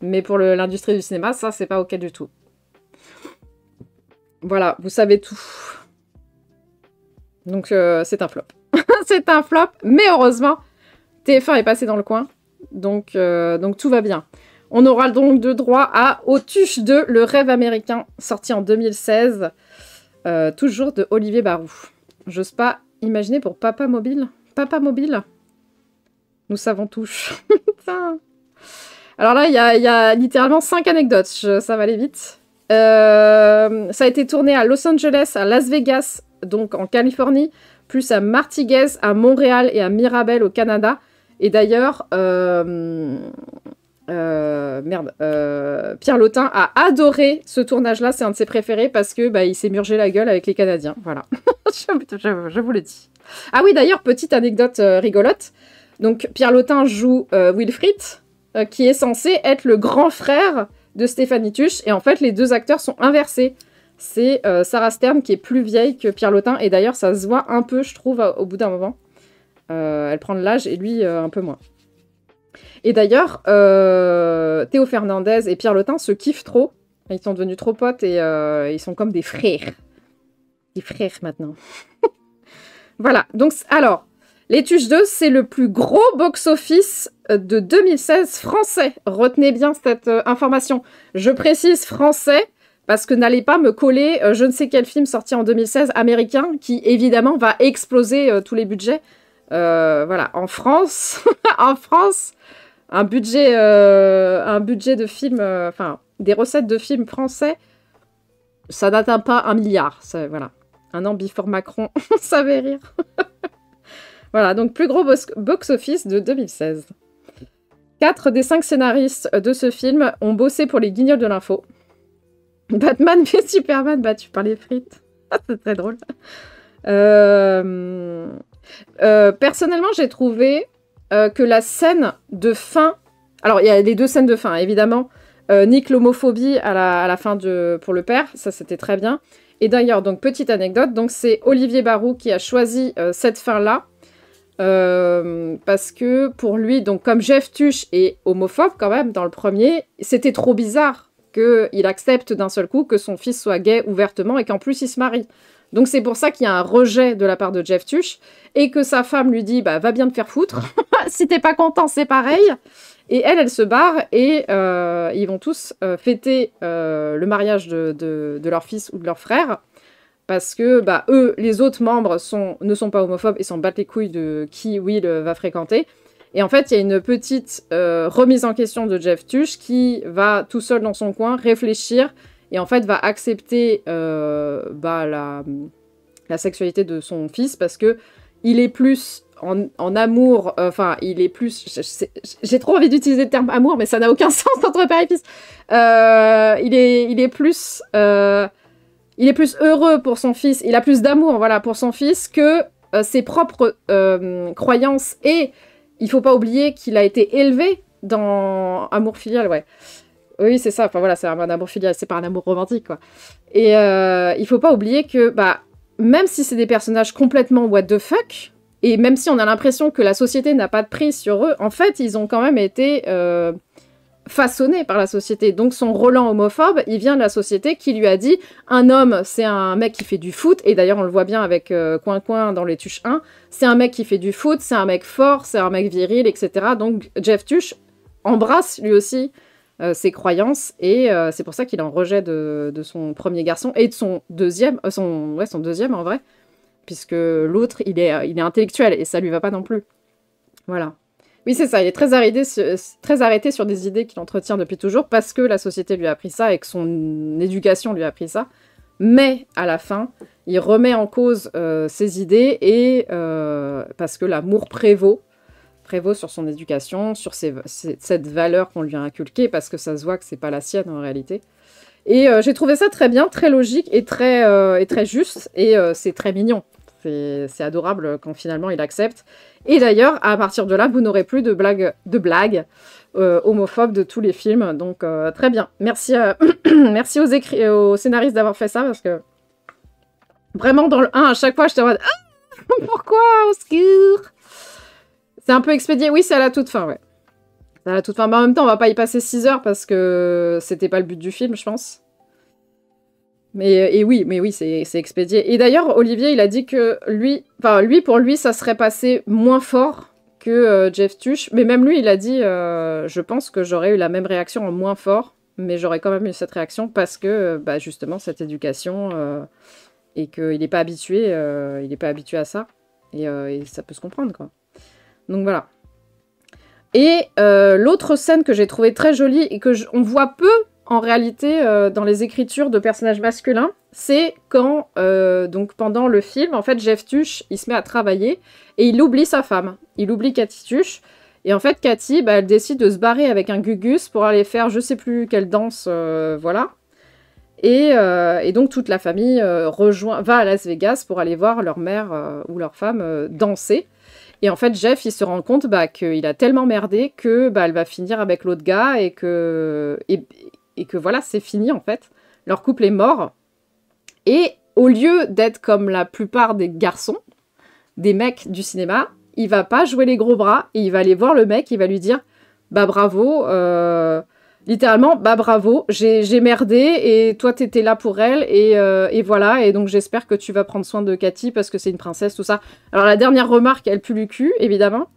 Speaker 1: mais pour l'industrie du cinéma, ça, c'est pas OK du tout. Voilà, vous savez tout. Donc c'est un flop. C'est un flop, mais heureusement, TF1 est passé dans le coin. Donc tout va bien. On aura donc de droit au Tuche 2, Le Rêve américain, sorti en 2016. Toujours de Olivier Barou. J'ose pas imaginer pour Papa Mobile. Papa Mobile. Nous savons tous. Alors là, il y a littéralement 5 anecdotes. Ça va aller vite. Ça a été tourné à Los Angeles, à Las Vegas, donc en Californie, plus à Martigues, à Montréal et à Mirabel au Canada. Et d'ailleurs, Pierre Lotin a adoré ce tournage-là. C'est un de ses préférés parce que il s'est murgé la gueule avec les Canadiens. Voilà. je vous le dis. Ah oui, d'ailleurs, petite anecdote rigolote. Donc, Pierre Lotin joue Wilfried, qui est censé être le grand frère de Stéphanie Tuche. Et en fait, les deux acteurs sont inversés. c'est Sarah Stern qui est plus vieille que Pierre Lotin. Et d'ailleurs, ça se voit un peu, je trouve, au bout d'un moment. Elle prend de l'âge et lui, un peu moins. Et d'ailleurs, Théo Fernandez et Pierre Lotin se kiffent trop. Ils sont devenus trop potes et ils sont comme des frères. Des frères maintenant. Voilà, donc alors, Les Tuches 2, c'est le plus gros box-office de 2016 français. Retenez bien cette information. Je précise français, parce que n'allez pas me coller je ne sais quel film sorti en 2016 américain, qui évidemment va exploser tous les budgets. Voilà, en France, en France, un budget de film, enfin, des recettes de films français, ça n'atteint pas 1 milliard. Voilà, un an before Macron, ça fait rire. Voilà, donc plus gros box-office de 2016. 4 des 5 scénaristes de ce film ont bossé pour les Guignols de l'info. Batman et Superman battus par les frites. C'est très drôle. Personnellement, j'ai trouvé que la scène de fin... Alors, il y a les 2 scènes de fin, évidemment. Nick l'homophobie à la fin pour le père, ça c'était très bien. Et d'ailleurs, donc petite anecdote, donc c'est Olivier Barou qui a choisi cette fin-là. Parce que pour lui, donc comme Jeff Tuche est homophobe quand même dans le premier, c'était trop bizarre qu'il accepte d'un seul coup que son fils soit gay ouvertement et qu'en plus il se marie. Donc c'est pour ça qu'il y a un rejet de la part de Jeff Tuche et que sa femme lui dit bah va bien te faire foutre, si t'es pas content c'est pareil. Et elle se barre et ils vont tous fêter le mariage de leur fils ou de leur frère. Parce que, bah, eux, les autres membres ne sont pas homophobes et s'en battent les couilles de qui Will va fréquenter. Et en fait, il y a une petite remise en question de Jeff Tuche qui va tout seul dans son coin réfléchir et en fait va accepter la sexualité de son fils parce que il est plus en amour, enfin, il est plus... J'ai trop envie d'utiliser le terme amour, mais ça n'a aucun sens entre père et fils. Il est plus... il est plus heureux pour son fils, il a plus d'amour voilà, pour son fils que ses propres croyances. Et il faut pas oublier qu'il a été élevé dans amour filial, ouais. Oui, c'est ça, enfin voilà, c'est un amour filial, c'est pas un amour romantique, quoi. Et il faut pas oublier que, bah, même si c'est des personnages complètement what the fuck, et même si on a l'impression que la société n'a pas de prise sur eux, en fait, ils ont quand même été... façonné par la société. Donc son Roland homophobe, il vient de la société qui lui a dit un homme, c'est un mec qui fait du foot, et d'ailleurs on le voit bien avec Coin Coin dans Les Tuches 1, c'est un mec qui fait du foot, c'est un mec fort, c'est un mec viril, etc. Donc Jeff Tuche embrasse lui aussi ses croyances, et c'est pour ça qu'il est en rejet de son premier garçon, et de son deuxième, son deuxième en vrai, puisque l'autre, il est intellectuel, et ça lui va pas non plus. Voilà. Oui, c'est ça, il est très arrêté sur des idées qu'il entretient depuis toujours parce que la société lui a appris ça et que son éducation lui a appris ça. Mais à la fin, il remet en cause ses idées et parce que l'amour prévaut sur son éducation, sur cette valeur qu'on lui a inculquée parce que ça se voit que c'est pas la sienne en réalité. Et j'ai trouvé ça très bien, très logique et très juste et c'est très mignon. C'est adorable quand finalement il accepte. Et d'ailleurs, à partir de là, vous n'aurez plus de blagues homophobes de tous les films. Donc, très bien. Merci, merci aux scénaristes d'avoir fait ça, parce que vraiment, dans le 1, à chaque fois, j'étais en mode « Ah, pourquoi, au secours ?» C'est un peu expédié. Oui, c'est à la toute fin, ouais. C'est à la toute fin. Mais en même temps, on va pas y passer 6 heures, parce que c'était pas le but du film, je pense. Mais oui, c'est expédié. Et d'ailleurs, Olivier, il a dit que pour lui, ça serait passé moins fort que Jeff Tuche. Mais même lui, il a dit, je pense que j'aurais eu la même réaction en moins fort, mais j'aurais quand même eu cette réaction parce que, justement, cette éducation et qu'il n'est pas habitué, à ça. Et ça peut se comprendre, quoi. Donc voilà. Et l'autre scène que j'ai trouvée très jolie et que on voit peu en réalité, dans les écritures de personnages masculins, c'est quand, donc pendant le film, en fait, Jeff Tuche, il se met à travailler et il oublie sa femme. Il oublie Cathy Tuche. Et en fait, Cathy, elle décide de se barrer avec un Gugus pour aller faire je sais plus quelle danse, voilà. Et donc, toute la famille va à Las Vegas pour aller voir leur mère ou leur femme danser. Et en fait, Jeff, il se rend compte qu'il a tellement merdé que elle va finir avec l'autre gars et que voilà, c'est fini en fait. Leur couple est mort. Et au lieu d'être comme la plupart des garçons, des mecs du cinéma, il va pas jouer les gros bras et il va aller voir le mec, il va lui dire « Bah bravo, littéralement, bah bravo, j'ai merdé et toi t'étais là pour elle et voilà, et donc j'espère que tu vas prendre soin de Cathy parce que c'est une princesse, tout ça. » Alors la dernière remarque, elle pue le cul, évidemment.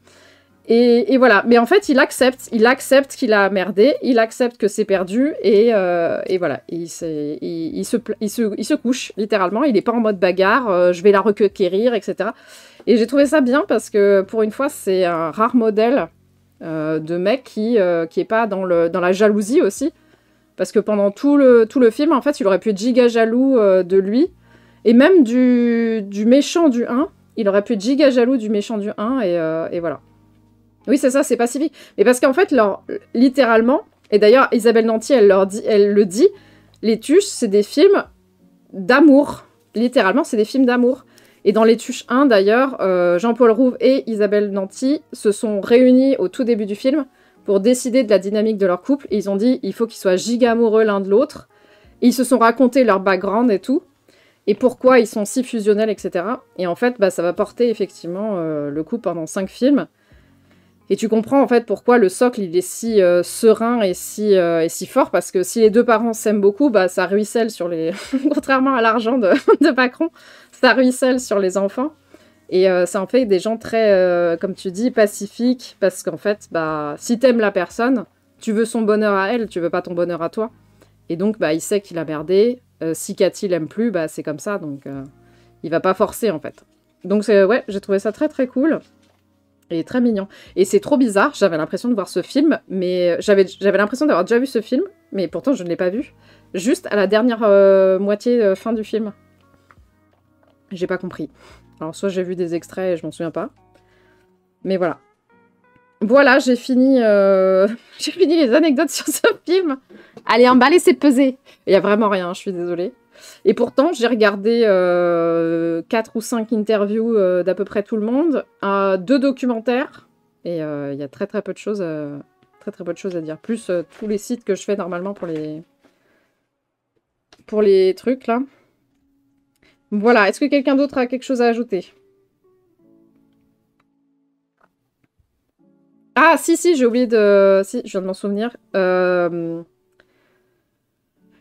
Speaker 1: Et voilà, mais en fait, il accepte qu'il a merdé, il accepte que c'est perdu, et voilà, il se couche, littéralement, il n'est pas en mode bagarre, je vais la requérir, etc. Et j'ai trouvé ça bien, parce que, pour une fois, c'est un rare modèle de mec qui est pas dans la jalousie aussi, parce que pendant tout le film, en fait, il aurait pu être giga jaloux de lui, et même du méchant du 1, il aurait pu être giga jaloux du méchant du 1, et voilà. Oui, c'est ça, c'est pacifique. Mais parce qu'en fait, littéralement, et d'ailleurs, Isabelle Nanty, elle le dit, Les Tuches, c'est des films d'amour. Littéralement, c'est des films d'amour. Et dans Les Tuches 1, d'ailleurs, Jean-Paul Rouve et Isabelle Nanty se sont réunis au tout début du film pour décider de la dynamique de leur couple. Et ils ont dit, il faut qu'ils soient giga amoureux l'un de l'autre. Et ils se sont racontés leur background et tout. Et pourquoi ils sont si fusionnels, etc. Et en fait, bah, ça va porter effectivement le couple pendant 5 films. Et tu comprends en fait pourquoi le socle il est si serein et si fort, parce que si les deux parents s'aiment beaucoup, bah ça ruisselle sur les... Contrairement à l'argent de Macron, ça ruisselle sur les enfants. Et ça en fait des gens très, comme tu dis, pacifiques, parce qu'en fait, bah, si t'aimes la personne, tu veux son bonheur à elle, tu veux pas ton bonheur à toi. Et donc, bah, il sait qu'il a merdé. Si Cathy l'aime plus, bah c'est comme ça, donc il va pas forcer en fait. Donc ouais, j'ai trouvé ça très très cool. Et très mignon. Et c'est trop bizarre, j'avais l'impression de voir ce film, mais j'avais l'impression d'avoir déjà vu ce film, mais pourtant je ne l'ai pas vu. Juste à la dernière moitié fin du film. J'ai pas compris. Alors soit j'ai vu des extraits et je m'en souviens pas. Mais voilà. Voilà, j'ai fini les anecdotes sur ce film. Allez, emballer, c'est peser. Il y a vraiment rien, je suis désolée. Et pourtant, j'ai regardé 4 ou 5 interviews d'à peu près tout le monde, 2 documentaires, et il y a très très peu de choses, à dire. Plus tous les sites que je fais normalement pour les trucs, là. Voilà, est-ce que quelqu'un d'autre a quelque chose à ajouter? Ah, si, j'ai oublié de... Si, je viens de m'en souvenir.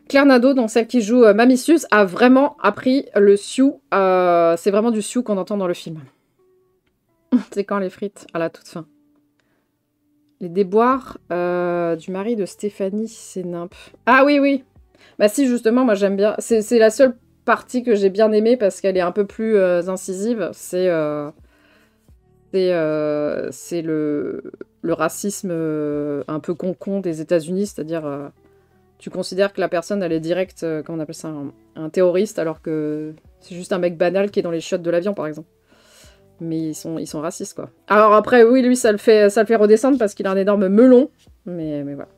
Speaker 1: Claire Nadeau, donc celle qui joue Mamie Suze, a vraiment appris le sioux. C'est vraiment du sioux qu'on entend dans le film. C'est quand les frites, à la toute fin. Les déboires du mari de Stéphanie Sénimp. Ah oui. Bah si, justement, moi j'aime bien. C'est la seule partie que j'ai bien aimée parce qu'elle est un peu plus incisive. C'est le racisme un peu con des États-Unis, c'est-à-dire... tu considères que la personne, elle est directe, comment on appelle ça, un terroriste, alors que c'est juste un mec banal qui est dans les chiottes de l'avion, par exemple. Mais ils sont racistes, quoi. Alors après, oui, lui, ça le fait redescendre parce qu'il a un énorme melon. Mais voilà.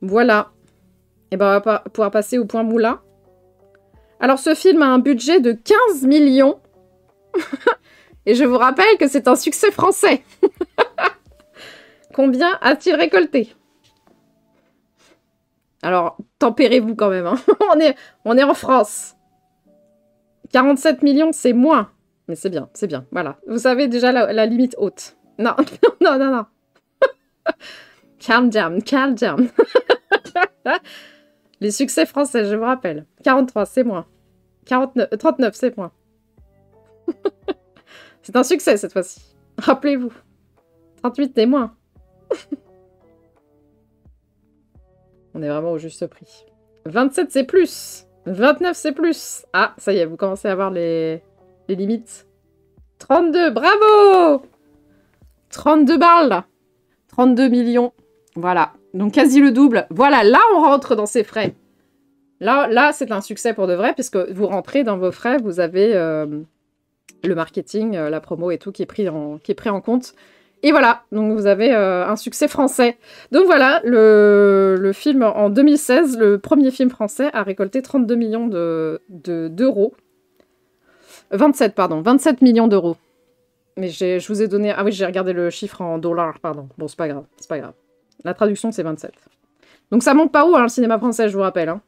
Speaker 1: Voilà. Et ben, on va pouvoir passer au point moula. Alors, ce film a un budget de 15 millions. Et je vous rappelle que c'est un succès français. Combien a-t-il récolté ? Alors, tempérez-vous quand même. Hein. on est en France. 47 millions, c'est moins. Mais c'est bien. Voilà. Vous savez déjà la limite haute. Non. Calm down. Les succès français, je vous rappelle. 43, c'est moins. 39, c'est moins. C'est un succès cette fois-ci. Rappelez-vous. 38, c'est moins. On est vraiment au juste prix. 27, c'est plus. 29, c'est plus. Ah, ça y est, vous commencez à voir les limites. 32, bravo 32 balles. 32 millions. Voilà. Donc quasi le double. Voilà, là, on rentre dans ses frais. Là, c'est un succès pour de vrai, puisque vous rentrez dans vos frais, vous avez le marketing, la promo et tout qui est pris en compte. Et voilà, donc vous avez un succès français. Donc voilà, le film en 2016, le premier film français, a récolté 32 millions d'euros. 27 millions d'euros. Mais je vous ai donné... Ah oui, j'ai regardé le chiffre en dollars, pardon. Bon, c'est pas grave. La traduction, c'est 27. Donc ça monte pas haut, hein, le cinéma français, je vous rappelle. Hein.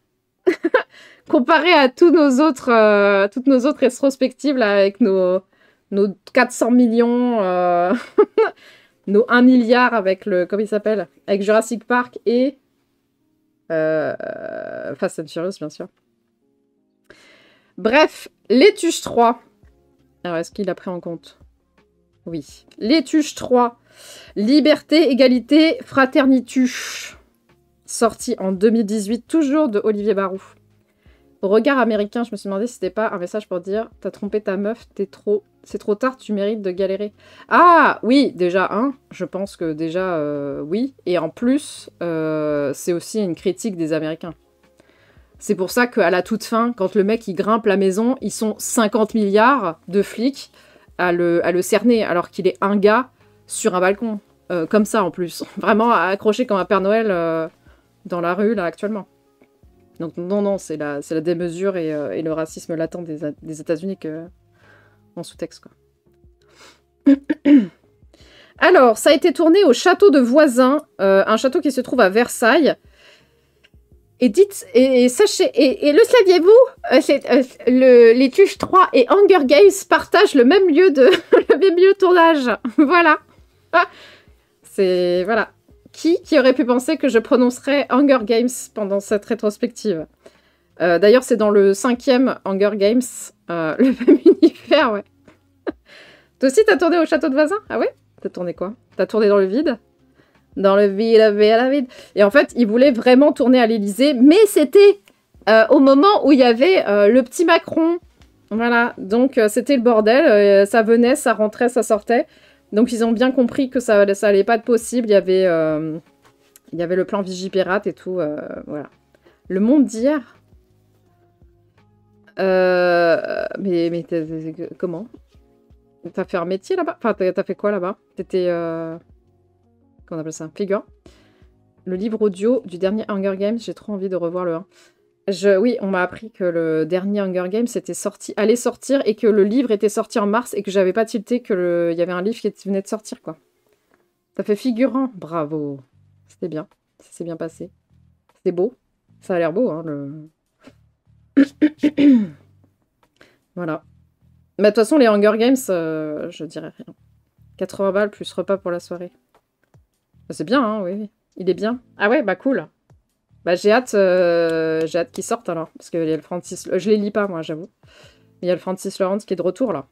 Speaker 1: Comparé à toutes nos autres rétrospectives là, avec nos 400 millions, nos 1 milliard avec le... Comment il s'appelle? Avec Jurassic Park et... Fast and Furious, bien sûr. Bref, Les Tuches 3. Alors, est-ce qu'il a pris en compte? Oui. Les Tuches 3. Liberté, égalité, fraternituche. Sorti en 2018, toujours de Olivier Barou. Au regard américain, je me suis demandé si c'était pas un message pour dire « T'as trompé ta meuf, c'est trop tard, tu mérites de galérer. » Ah, oui, déjà, je pense que déjà, oui. Et en plus, c'est aussi une critique des Américains. C'est pour ça qu'à la toute fin, quand le mec il grimpe la maison, ils sont 50 milliards de flics à le cerner, alors qu'il est un gars sur un balcon. Comme ça, en plus. Vraiment accroché comme un Père Noël dans la rue, là, actuellement. Donc non, c'est la démesure et le racisme latent des États-Unis en sous-texte, quoi. Alors, ça a été tourné au château de Voisin, un château qui se trouve à Versailles. Et sachez, et le saviez-vous, les Tuches 3 et Hunger Games partagent le même lieu de tournage. Voilà. C'est... Voilà. Qui aurait pu penser que je prononcerais Hunger Games pendant cette rétrospective? D'ailleurs, c'est dans le 5e Hunger Games, le même univers, ouais. Toi aussi, t'as tourné au château de Voisin? Ah ouais? T'as tourné quoi? T'as tourné dans le vide? Dans le vide, à la vide. Et en fait, ils voulaient vraiment tourner à l'Élysée, mais c'était au moment où il y avait le petit Macron. Voilà, donc c'était le bordel. Ça venait, ça rentrait, ça sortait. Donc ils ont bien compris que ça allait pas être possible. Il y avait le plan Vigipirate et tout. Voilà. Le Monde d'hier. Mais comment? T'as fait un métier là-bas? Enfin, t'as fait quoi là-bas? T'étais... Comment on appelle ça? Figure. Le livre audio du dernier Hunger Games, j'ai trop envie de revoir le 1. Oui, on m'a appris que le dernier Hunger Games allait sortir et que le livre était sorti en mars et que j'avais pas tilté qu'il y avait un livre qui venait de sortir, quoi. Ça fait figurant. Bravo. C'était bien. Ça s'est bien passé. C'était beau. Ça a l'air beau, hein, Voilà. Mais de toute façon, les Hunger Games, je dirais rien. 80 balles plus repas pour la soirée. C'est bien, hein, oui. Il est bien. Ah ouais, bah cool. Bah j'ai hâte qu'il sorte alors. Parce qu'il y a le Francis... Je les lis pas, moi, j'avoue. Il y a le Francis Lawrence qui est de retour, là.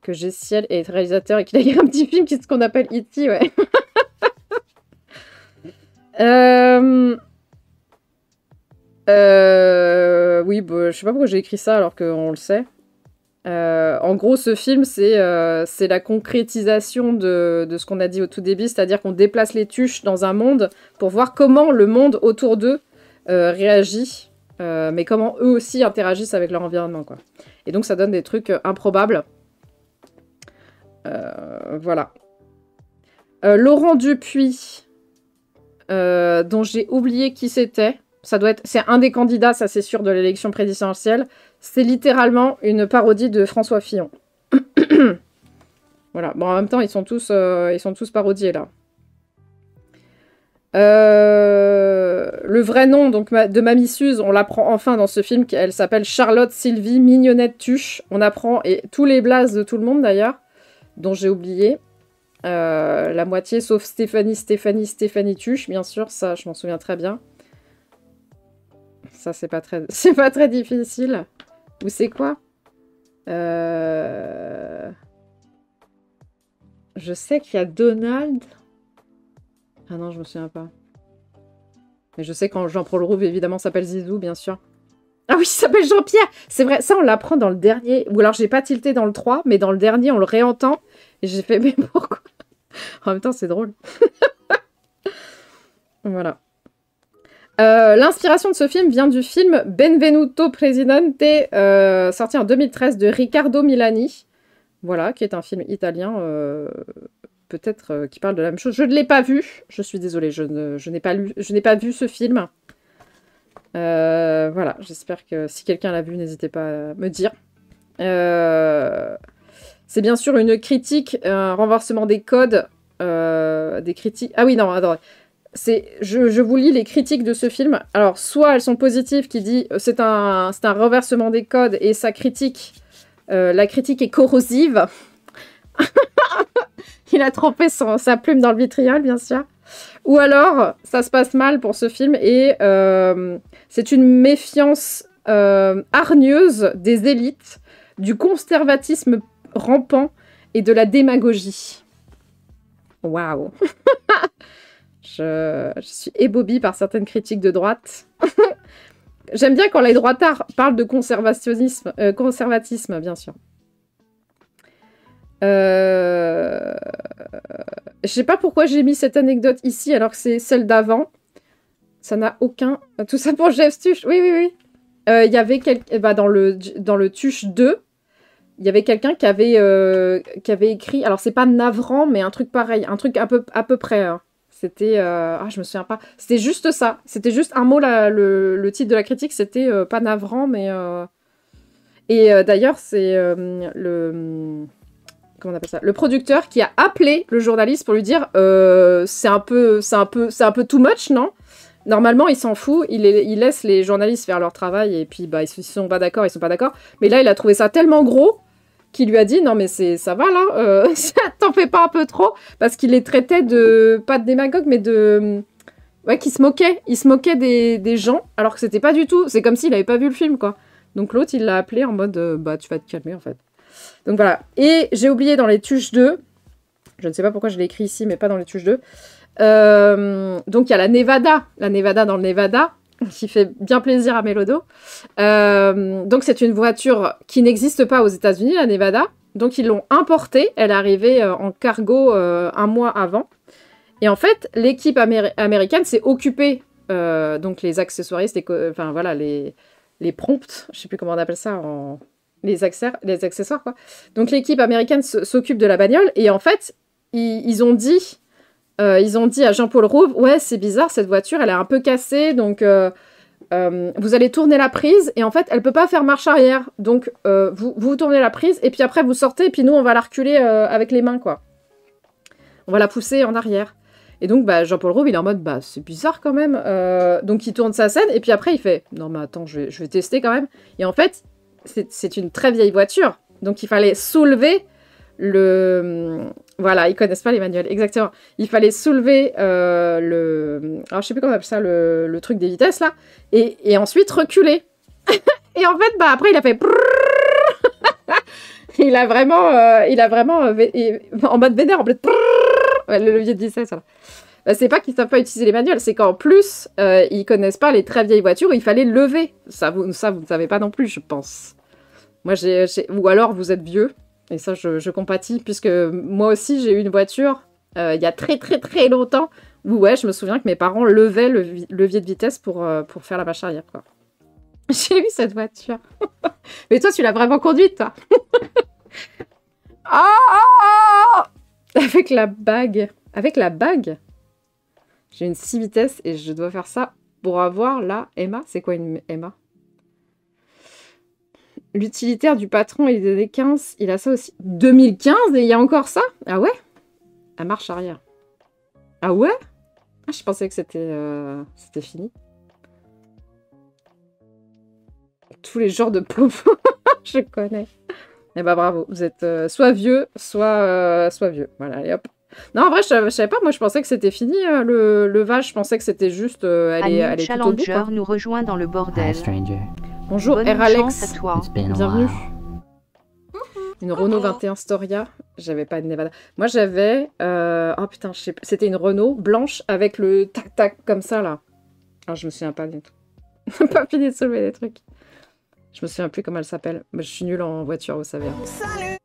Speaker 1: Que Gessiel est réalisateur et qu'il a écrit un petit film qui est ce qu'on appelle E.T., ouais. Oui, bah, je sais pas pourquoi j'ai écrit ça alors qu'on le sait. En gros, ce film, c'est la concrétisation de ce qu'on a dit au tout début, c'est-à-dire qu'on déplace les tuches dans un monde pour voir comment le monde autour d'eux réagit, mais comment eux aussi interagissent avec leur environnement, quoi. Et donc, ça donne des trucs improbables. Voilà. Laurent Dupuis, dont j'ai oublié qui c'était. C'est un des candidats, ça c'est sûr, de l'élection présidentielle. C'est littéralement une parodie de François Fillon. Voilà. Bon, en même temps, ils sont tous parodiés, là. Le vrai nom donc, de Mamie Suze, on l'apprend enfin dans ce film. Elle s'appelle Charlotte Sylvie Mignonnette Tuche. On apprend, et tous les blazes de tout le monde, d'ailleurs, dont j'ai oublié. La moitié, sauf Stéphanie Tuche, bien sûr. Ça, je m'en souviens très bien. Ça, c'est pas très difficile. Ou c'est quoi? Je sais qu'il y a Donald. Ah non, je me souviens pas. Mais je sais quand Jean-Paul Rouve, évidemment, s'appelle Zizou, bien sûr. Ah oui, il s'appelle Jean-Pierre. C'est vrai, ça, on l'apprend dans le dernier. Ou alors, j'ai pas tilté dans le 3, mais dans le dernier, on le réentend. Et j'ai fait, mais pourquoi? En même temps, c'est drôle. Voilà. L'inspiration de ce film vient du film Benvenuto Presidente, sorti en 2013 de Riccardo Milani. Voilà, qui est un film italien, peut-être qui parle de la même chose. Je ne l'ai pas vu, je suis désolée, je n'ai pas vu ce film. Voilà, j'espère que si quelqu'un l'a vu, n'hésitez pas à me dire. C'est bien sûr une critique, un renversement des codes, des critiques... Ah oui, non, attends. je vous lis les critiques de ce film. Alors, soit elles sont positives, qui dit c'est un reversement des codes et sa critique, la critique est corrosive. Il a trempé sa plume dans le vitriol, bien sûr. Ou alors, ça se passe mal pour ce film et c'est une méfiance hargneuse des élites, du conservatisme rampant et de la démagogie. Waouh. Je suis ébobie par certaines critiques de droite. J'aime bien quand les droitards parlent de conservatisme, bien sûr. Je sais pas pourquoi j'ai mis cette anecdote ici alors que c'est celle d'avant. Ça n'a aucun... Tout ça pour Jeff Tuche. Oui, oui, oui. Il y avait dans le Tuche 2, il y avait quelqu'un qui avait écrit... Alors, c'est pas navrant, mais un truc pareil. Un truc à peu près. Hein. C'était... je me souviens pas. C'était juste ça. C'était juste un mot, le titre de la critique, c'était pas navrant, mais... Et d'ailleurs, c'est comment on appelle ça ? Le producteur qui a appelé le journaliste pour lui dire c'est un peu too much, non ? Normalement, il s'en fout, il laisse les journalistes faire leur travail et puis ils sont pas d'accord, ils sont pas d'accord. Mais là, il a trouvé ça tellement gros qu'il lui a dit non mais ça va là, t'en fais pas un peu trop, parce qu'il les traitait de pas de démagogue mais de qu'il se moquait. Il se moquait des gens alors que c'était pas du tout. C'est comme s'il avait pas vu le film quoi. Donc l'autre, il l'a appelé en mode tu vas te calmer en fait. Donc voilà. Et j'ai oublié dans les Tuches 2, je ne sais pas pourquoi je l'ai écrit ici, mais pas dans les Tuches 2. Donc il y a la Nevada dans le Nevada, qui fait bien plaisir à Mélodo. Donc c'est une voiture qui n'existe pas aux États-Unis, la Nevada. Donc ils l'ont importée. Elle est arrivée en cargo un mois avant. Et en fait, l'équipe américaine s'est occupée, donc les accessoiristes, les prompts, je sais plus comment on appelle ça les accessoires quoi. Donc l'équipe américaine s'occupe de la bagnole et en fait ils ont dit à Jean-Paul Rouve ouais c'est bizarre cette voiture elle est un peu cassée donc vous allez tourner la prise et en fait elle peut pas faire marche arrière donc vous tournez la prise et puis après vous sortez et puis nous on va la reculer avec les mains quoi. On va la pousser en arrière. Et donc, Jean-Paul Rouve, il est en mode, c'est bizarre quand même. Donc, il tourne sa scène, et puis après, il fait, non, mais attends, je vais tester quand même. Et en fait, c'est une très vieille voiture. Donc, il fallait soulever Voilà, ils connaissent pas les manuels, exactement. Il fallait soulever Alors, je sais plus comment on appelle ça, le truc des vitesses, là. Et ensuite, reculer. Et en fait, après, il a fait... il a vraiment en mode vénère, en mode... le levier de vitesse, voilà. C'est pas qu'ils savent pas utiliser les manuels, c'est qu'en plus, ils connaissent pas les très vieilles voitures où il fallait lever. Ça, vous ne savez pas non plus, je pense. Moi, ou alors, vous êtes vieux, et ça, je compatis, puisque moi aussi, j'ai eu une voiture, il y a très, très, très longtemps, où, je me souviens que mes parents levaient le levier de vitesse pour faire la marche arrière, quoi. J'ai eu cette voiture. Mais toi, tu l'as vraiment conduite, toi. Avec la bague. Avec la bague. J'ai une 6 vitesses et je dois faire ça pour avoir la Emma. C'est quoi une Emma? L'utilitaire du patron, il est des 15. Il a ça aussi. 2015 et il y a encore ça? Ah ouais? La marche arrière. Ah ouais? Ah, je pensais que c'était fini. Tous les genres de pauvres. Je connais. Eh bravo, vous êtes soit vieux, soit vieux. Voilà, allez hop. Non, en vrai, je savais pas. Moi, je pensais que c'était fini, le vache. Je pensais que c'était juste... elle est tout au bout,
Speaker 2: Challenger nous rejoint dans le bordel.
Speaker 1: Bonjour,
Speaker 2: Bonne
Speaker 1: Alex.
Speaker 2: chance à toi.
Speaker 1: Bienvenue. Une Renault 21 Storia. J'avais pas de Nevada. Moi, j'avais... Oh putain, je sais pas. C'était une Renault blanche avec le tac-tac comme ça, là. Ah, je me souviens pas du tout. Pas fini de soulever des trucs. Je me souviens plus comment elle s'appelle. Je suis nulle en voiture, vous savez. Salut.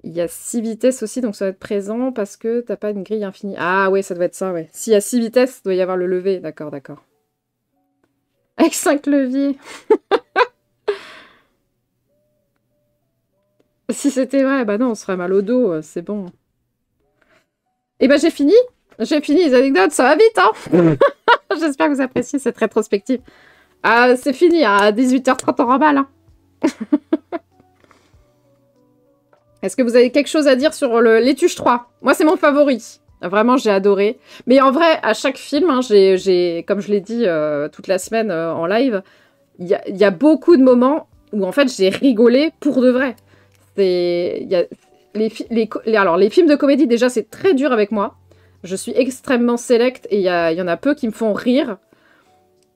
Speaker 1: Il y a 6 vitesses aussi, donc ça doit être présent parce que t'as pas une grille infinie. Ah ouais, ça doit être ça, ouais. S'il y a 6 vitesses, il doit y avoir le lever. D'accord, d'accord. Avec 5 leviers. Si c'était vrai, non, on serait mal au dos, c'est bon. Et j'ai fini. J'ai fini les anecdotes, ça va vite, hein. J'espère que vous appréciez cette rétrospective. Ah, c'est fini, à 18h30 on remballe. Hein. Est-ce que vous avez quelque chose à dire sur les Tuches 3? Moi, c'est mon favori. Vraiment, j'ai adoré. Mais en vrai, à chaque film, hein, comme je l'ai dit toute la semaine en live, il y a beaucoup de moments où en fait j'ai rigolé pour de vrai. Il y a alors, les films de comédie, déjà, c'est très dur avec moi. Je suis extrêmement sélecte et il y en a peu qui me font rire.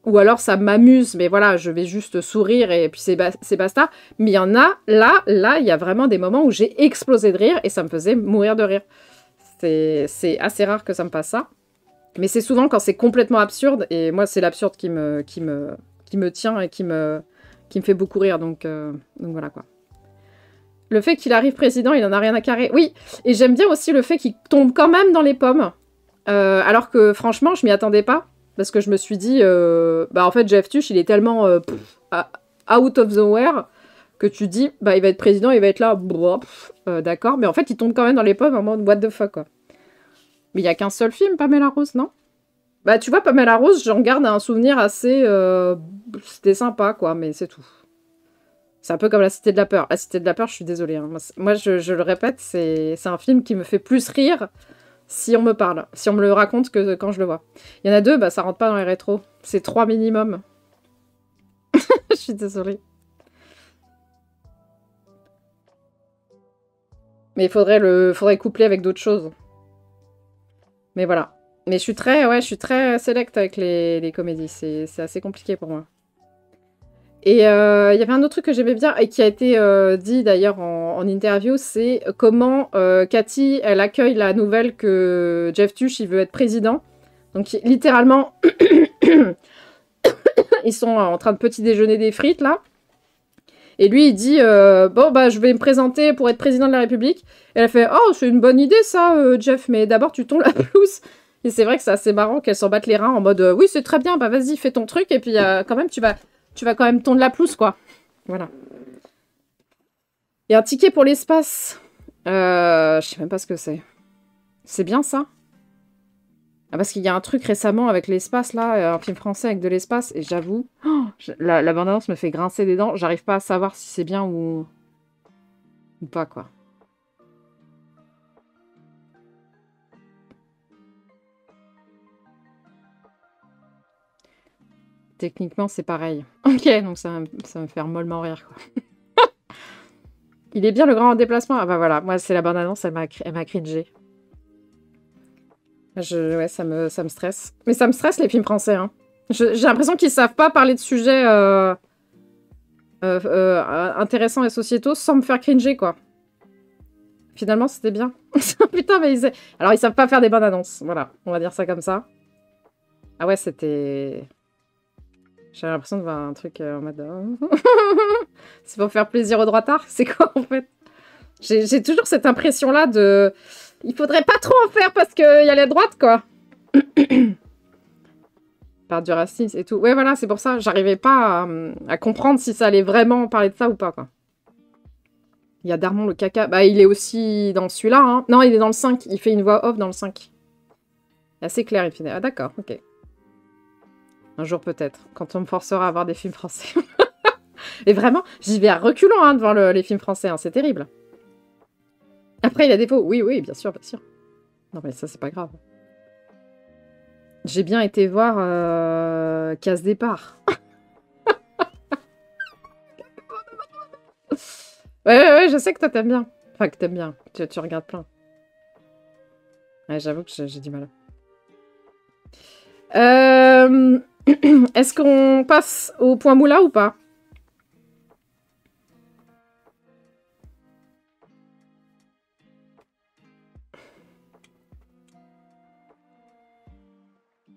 Speaker 1: Ou alors ça m'amuse, mais voilà, je vais juste sourire et puis c'est basta. Mais il y en a, là, il y a vraiment des moments où j'ai explosé de rire et ça me faisait mourir de rire. C'est assez rare que ça me passe ça. Mais c'est souvent quand c'est complètement absurde et moi, c'est l'absurde qui me tient et qui me fait beaucoup rire. Donc voilà quoi. Le fait qu'il arrive président, il en a rien à carrer. Oui, et j'aime bien aussi le fait qu'il tombe quand même dans les pommes. Alors que franchement, je m'y attendais pas. Parce que je me suis dit, en fait, Jeff Tuch, il est tellement out of the nowhere que tu dis, il va être président, il va être là, d'accord. Mais en fait, il tombe quand même dans les pommes en mode what the fuck, quoi. Mais il y a qu'un seul film, Pamela Rose, non? Bah, tu vois, Pamela Rose, j'en garde un souvenir assez... C'était sympa, quoi, mais c'est tout. C'est un peu comme La Cité de la Peur. La Cité de la Peur, je suis désolée. Hein. Moi, je le répète, c'est un film qui me fait plus rire si on me parle, si on me le raconte que quand je le vois. Il y en a deux, ça rentre pas dans les rétros. C'est 3 minimum. Je suis désolée. Mais il faudrait coupler avec d'autres choses. Mais voilà. Mais je suis très select avec les comédies. C'est assez compliqué pour moi. Et il y avait un autre truc que j'aimais bien et qui a été dit d'ailleurs en interview, c'est comment Cathy, elle accueille la nouvelle que Jeff Tuch, il veut être président. Donc littéralement, ils sont en train de petit déjeuner des frites là. Et lui, il dit je vais me présenter pour être président de la République. Et elle fait oh, c'est une bonne idée ça, Jeff, mais d'abord tu tonds la pelouse. Et c'est vrai que c'est assez marrant qu'elle s'en batte les reins en mode oui, c'est très bien, vas-y, fais ton truc. Et puis quand même, tu vas quand même tondre la pelouse, quoi. Voilà. Il y a un ticket pour l'espace. Je sais même pas ce que c'est. C'est bien ça? Ah, parce qu'il y a un truc récemment avec l'espace, là, un film français avec de l'espace, et j'avoue, la bande-annonce me fait grincer des dents. J'arrive pas à savoir si c'est bien ou pas, quoi. Techniquement, c'est pareil. Ok, donc ça va me faire mollement rire, quoi. Il est bien le grand déplacement. Ah bah voilà, moi c'est la bande-annonce, elle m'a cringé. Ouais, ça me stresse. Mais ça me stresse les films français, hein. J'ai l'impression qu'ils savent pas parler de sujets intéressants et sociétaux sans me faire cringer, quoi. Finalement, c'était bien. Putain, mais alors ils savent pas faire des bandes annonces. Voilà, on va dire ça comme ça. Ah ouais, c'était... J'avais l'impression de voir un truc en mode... C'est pour faire plaisir aux droitards? C'est quoi, en fait? J'ai toujours cette impression-là de... Il faudrait pas trop en faire parce qu'il y a la droite, quoi. Par du racisme et tout. Ouais, voilà, c'est pour ça. J'arrivais pas à comprendre si ça allait vraiment parler de ça ou pas, quoi. Il y a Darmon le caca. Bah, il est aussi dans celui-là, hein. Non, il est dans le 5. Il fait une voix off dans le 5. C'est assez clair, il finit. Ah, d'accord, ok. Un jour, peut-être. Quand on me forcera à voir des films français. Et vraiment, j'y vais à reculons hein, devant les films français. Hein. C'est terrible. Après, il y a des faux. Oui, oui, bien sûr, bien sûr. Non, mais ça, c'est pas grave. J'ai bien été voir Casse Départ. Ouais, je sais que toi, t'aimes bien. Enfin, que t'aimes bien. Tu regardes plein. Ouais, j'avoue que j'ai du mal. Est-ce qu'on passe au point moula ou pas?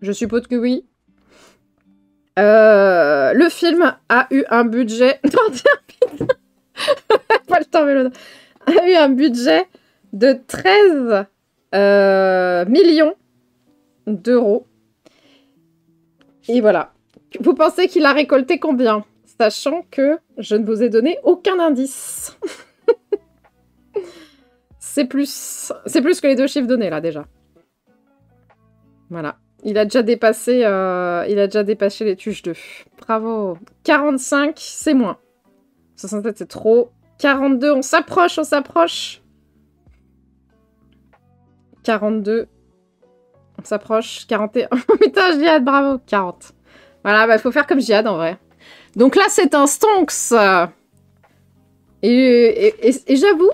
Speaker 1: Je suppose que oui. Le film a eu un budget... Pas le temps, mais a eu un budget de 13 millions d'euros. Et voilà. Vous pensez qu'il a récolté combien? Sachant que je ne vous ai donné aucun indice. C'est plus que les 2 chiffres donnés, là, déjà. Voilà. Il a déjà dépassé les tuches 2. Bravo. 45, c'est moins. 67, c'est trop. 42, on s'approche. 42. On s'approche. 41. Putain, Jihad, bravo. 40. Voilà, bah, faut faire comme Jihad, en vrai. Donc là, c'est un Stonks. Et j'avoue,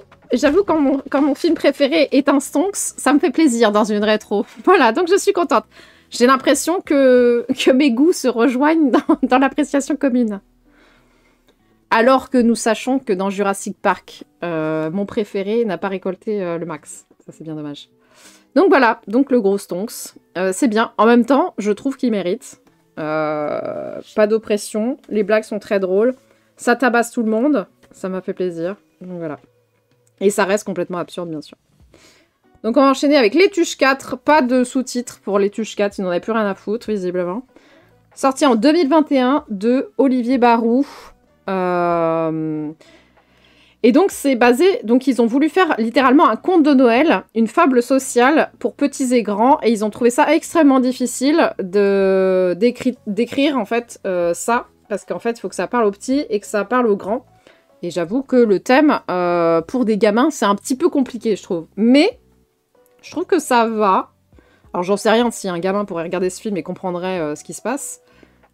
Speaker 1: quand mon film préféré est un Stonks, ça me fait plaisir dans une rétro. Voilà, donc je suis contente. J'ai l'impression que mes goûts se rejoignent dans l'appréciation commune. Alors que nous sachons que dans Jurassic Park, mon préféré n'a pas récolté le max. Ça, c'est bien dommage. Donc voilà, donc le gros Stonks. C'est bien. En même temps, je trouve qu'il mérite. Pas d'oppression. Les blagues sont très drôles. Ça tabasse tout le monde. Ça m'a fait plaisir. Donc voilà. Et ça reste complètement absurde, bien sûr. Donc on va enchaîner avec Les Tuches 4. Pas de sous-titres pour Les Tuches 4. Ils n'en avaient plus rien à foutre, visiblement. Sorti en 2021 de Olivier Barou. Et donc c'est basé... Donc ils ont voulu faire littéralement un conte de Noël, une fable sociale pour petits et grands. Et ils ont trouvé ça extrêmement difficile d'écrire en fait ça. Parce qu'en fait, il faut que ça parle aux petits et que ça parle aux grands. Et j'avoue que le thème, pour des gamins, c'est un petit peu compliqué, je trouve. Mais, je trouve que ça va. Alors, j'en sais rien si un gamin pourrait regarder ce film et comprendrait ce qui se passe.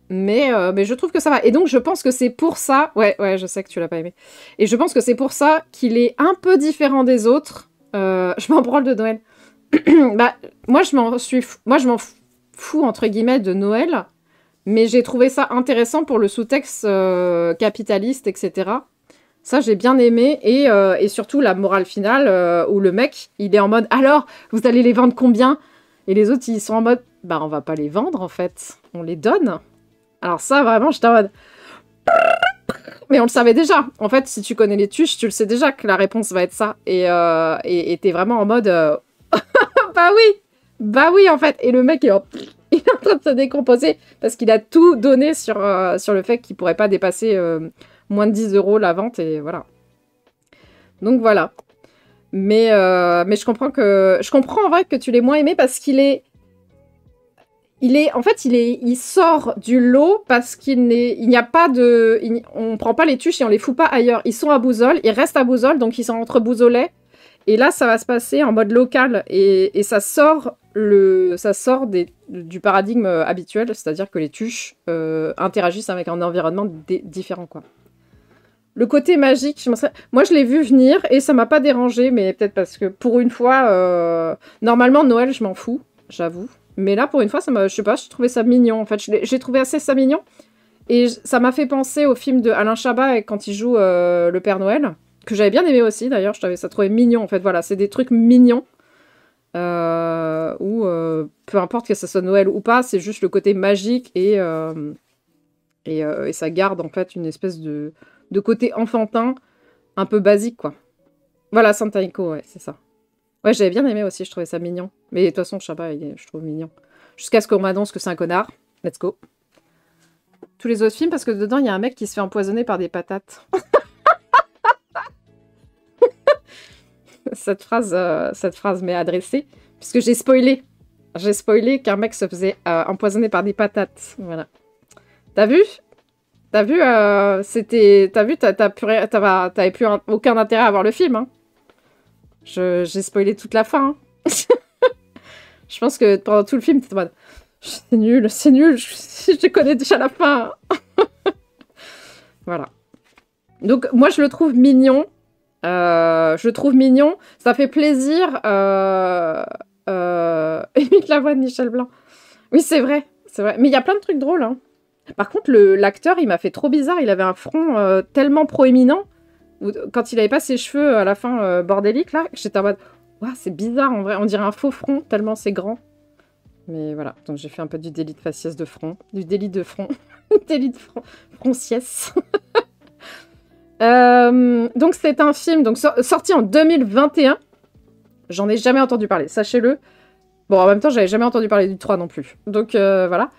Speaker 1: Mais je trouve que ça va. Et donc, je pense que c'est pour ça... Ouais, je sais que tu l'as pas aimé. Et je pense que c'est pour ça qu'il est un peu différent des autres. Je m'en branle de Noël. Bah, moi, je m'en fous, entre guillemets, de Noël. Mais j'ai trouvé ça intéressant pour le sous-texte capitaliste, etc. Ça, j'ai bien aimé. Et surtout, la morale finale, où le mec, il est en mode « Alors, vous allez les vendre combien ?» Et les autres, ils sont en mode « Bah, on va pas les vendre, en fait. On les donne. » Alors ça, vraiment, j'étais en mode... Mais on le savait déjà. En fait, si tu connais les tuches, tu le sais déjà que la réponse va être ça. Et t'es vraiment en mode... Bah oui, en fait. Et le mec, il est en train de se décomposer parce qu'il a tout donné sur le fait qu'il pourrait pas dépasser... moins de 10 € la vente, et voilà. Donc voilà. Mais je comprends en vrai que tu l'aies moins aimé parce qu'il est... il sort du lot parce il n'y a pas de... on prend pas les tuches et on les fout pas ailleurs. Ils sont à Bouzolles, ils restent à Bouzolles, donc ils sont entre Bouzolais. Et là, ça va se passer en mode local. Et ça sort, du paradigme habituel, c'est-à-dire que les tuches interagissent avec un environnement différent, quoi. Le côté magique, moi je l'ai vu venir et ça m'a pas dérangé, mais peut-être parce que pour une fois, normalement Noël je m'en fous, j'avoue. Mais là pour une fois, je sais pas, j'ai trouvé ça mignon. En fait, j'ai trouvé assez ça mignon. Et ça m'a fait penser au film de Alain Chabat quand il joue le Père Noël, que j'avais bien aimé aussi d'ailleurs, je trouvais ça trouvé mignon en fait. Voilà, c'est des trucs mignons. Où peu importe que ça soit Noël ou pas, c'est juste le côté magique et ça garde en fait une espèce de côté enfantin, un peu basique, quoi. Voilà, Santa Nico, ouais, c'est ça. Ouais, j'avais bien aimé aussi, je trouvais ça mignon. Mais de toute façon, je sais pas, je trouve mignon. Jusqu'à ce qu'on m'annonce que c'est un connard. Let's go. Tous les autres films, parce que dedans, il y a un mec qui se fait empoisonner par des patates. Cette phrase m'est adressée, puisque j'ai spoilé. J'ai spoilé qu'un mec se faisait empoisonner par des patates. Voilà. T'as vu ? T'as vu, t'avais plus aucun intérêt à voir le film, hein. J'ai spoilé toute la fin, hein. Je pense que pendant tout le film, t'étais en mode, c'est nul, je connais déjà la fin. Voilà. Donc, moi, je le trouve mignon. Ça fait plaisir. Imite la voix de Michel Blanc. Oui, c'est vrai. Mais il y a plein de trucs drôles, hein. Par contre, l'acteur, il m'a fait trop bizarre. Il avait un front tellement proéminent. Quand il avait pas ses cheveux à la fin bordéliques, là, j'étais en mode... Ouah, c'est bizarre, en vrai. On dirait un faux front, tellement c'est grand. Mais voilà. Donc, j'ai fait un peu du délit de faciès de front. Du délit de front. Délit de fronciès. Donc, c'est un film sorti en 2021. J'en ai jamais entendu parler, sachez-le. Bon, en même temps, j'avais jamais entendu parler du 3 non plus. Donc, voilà.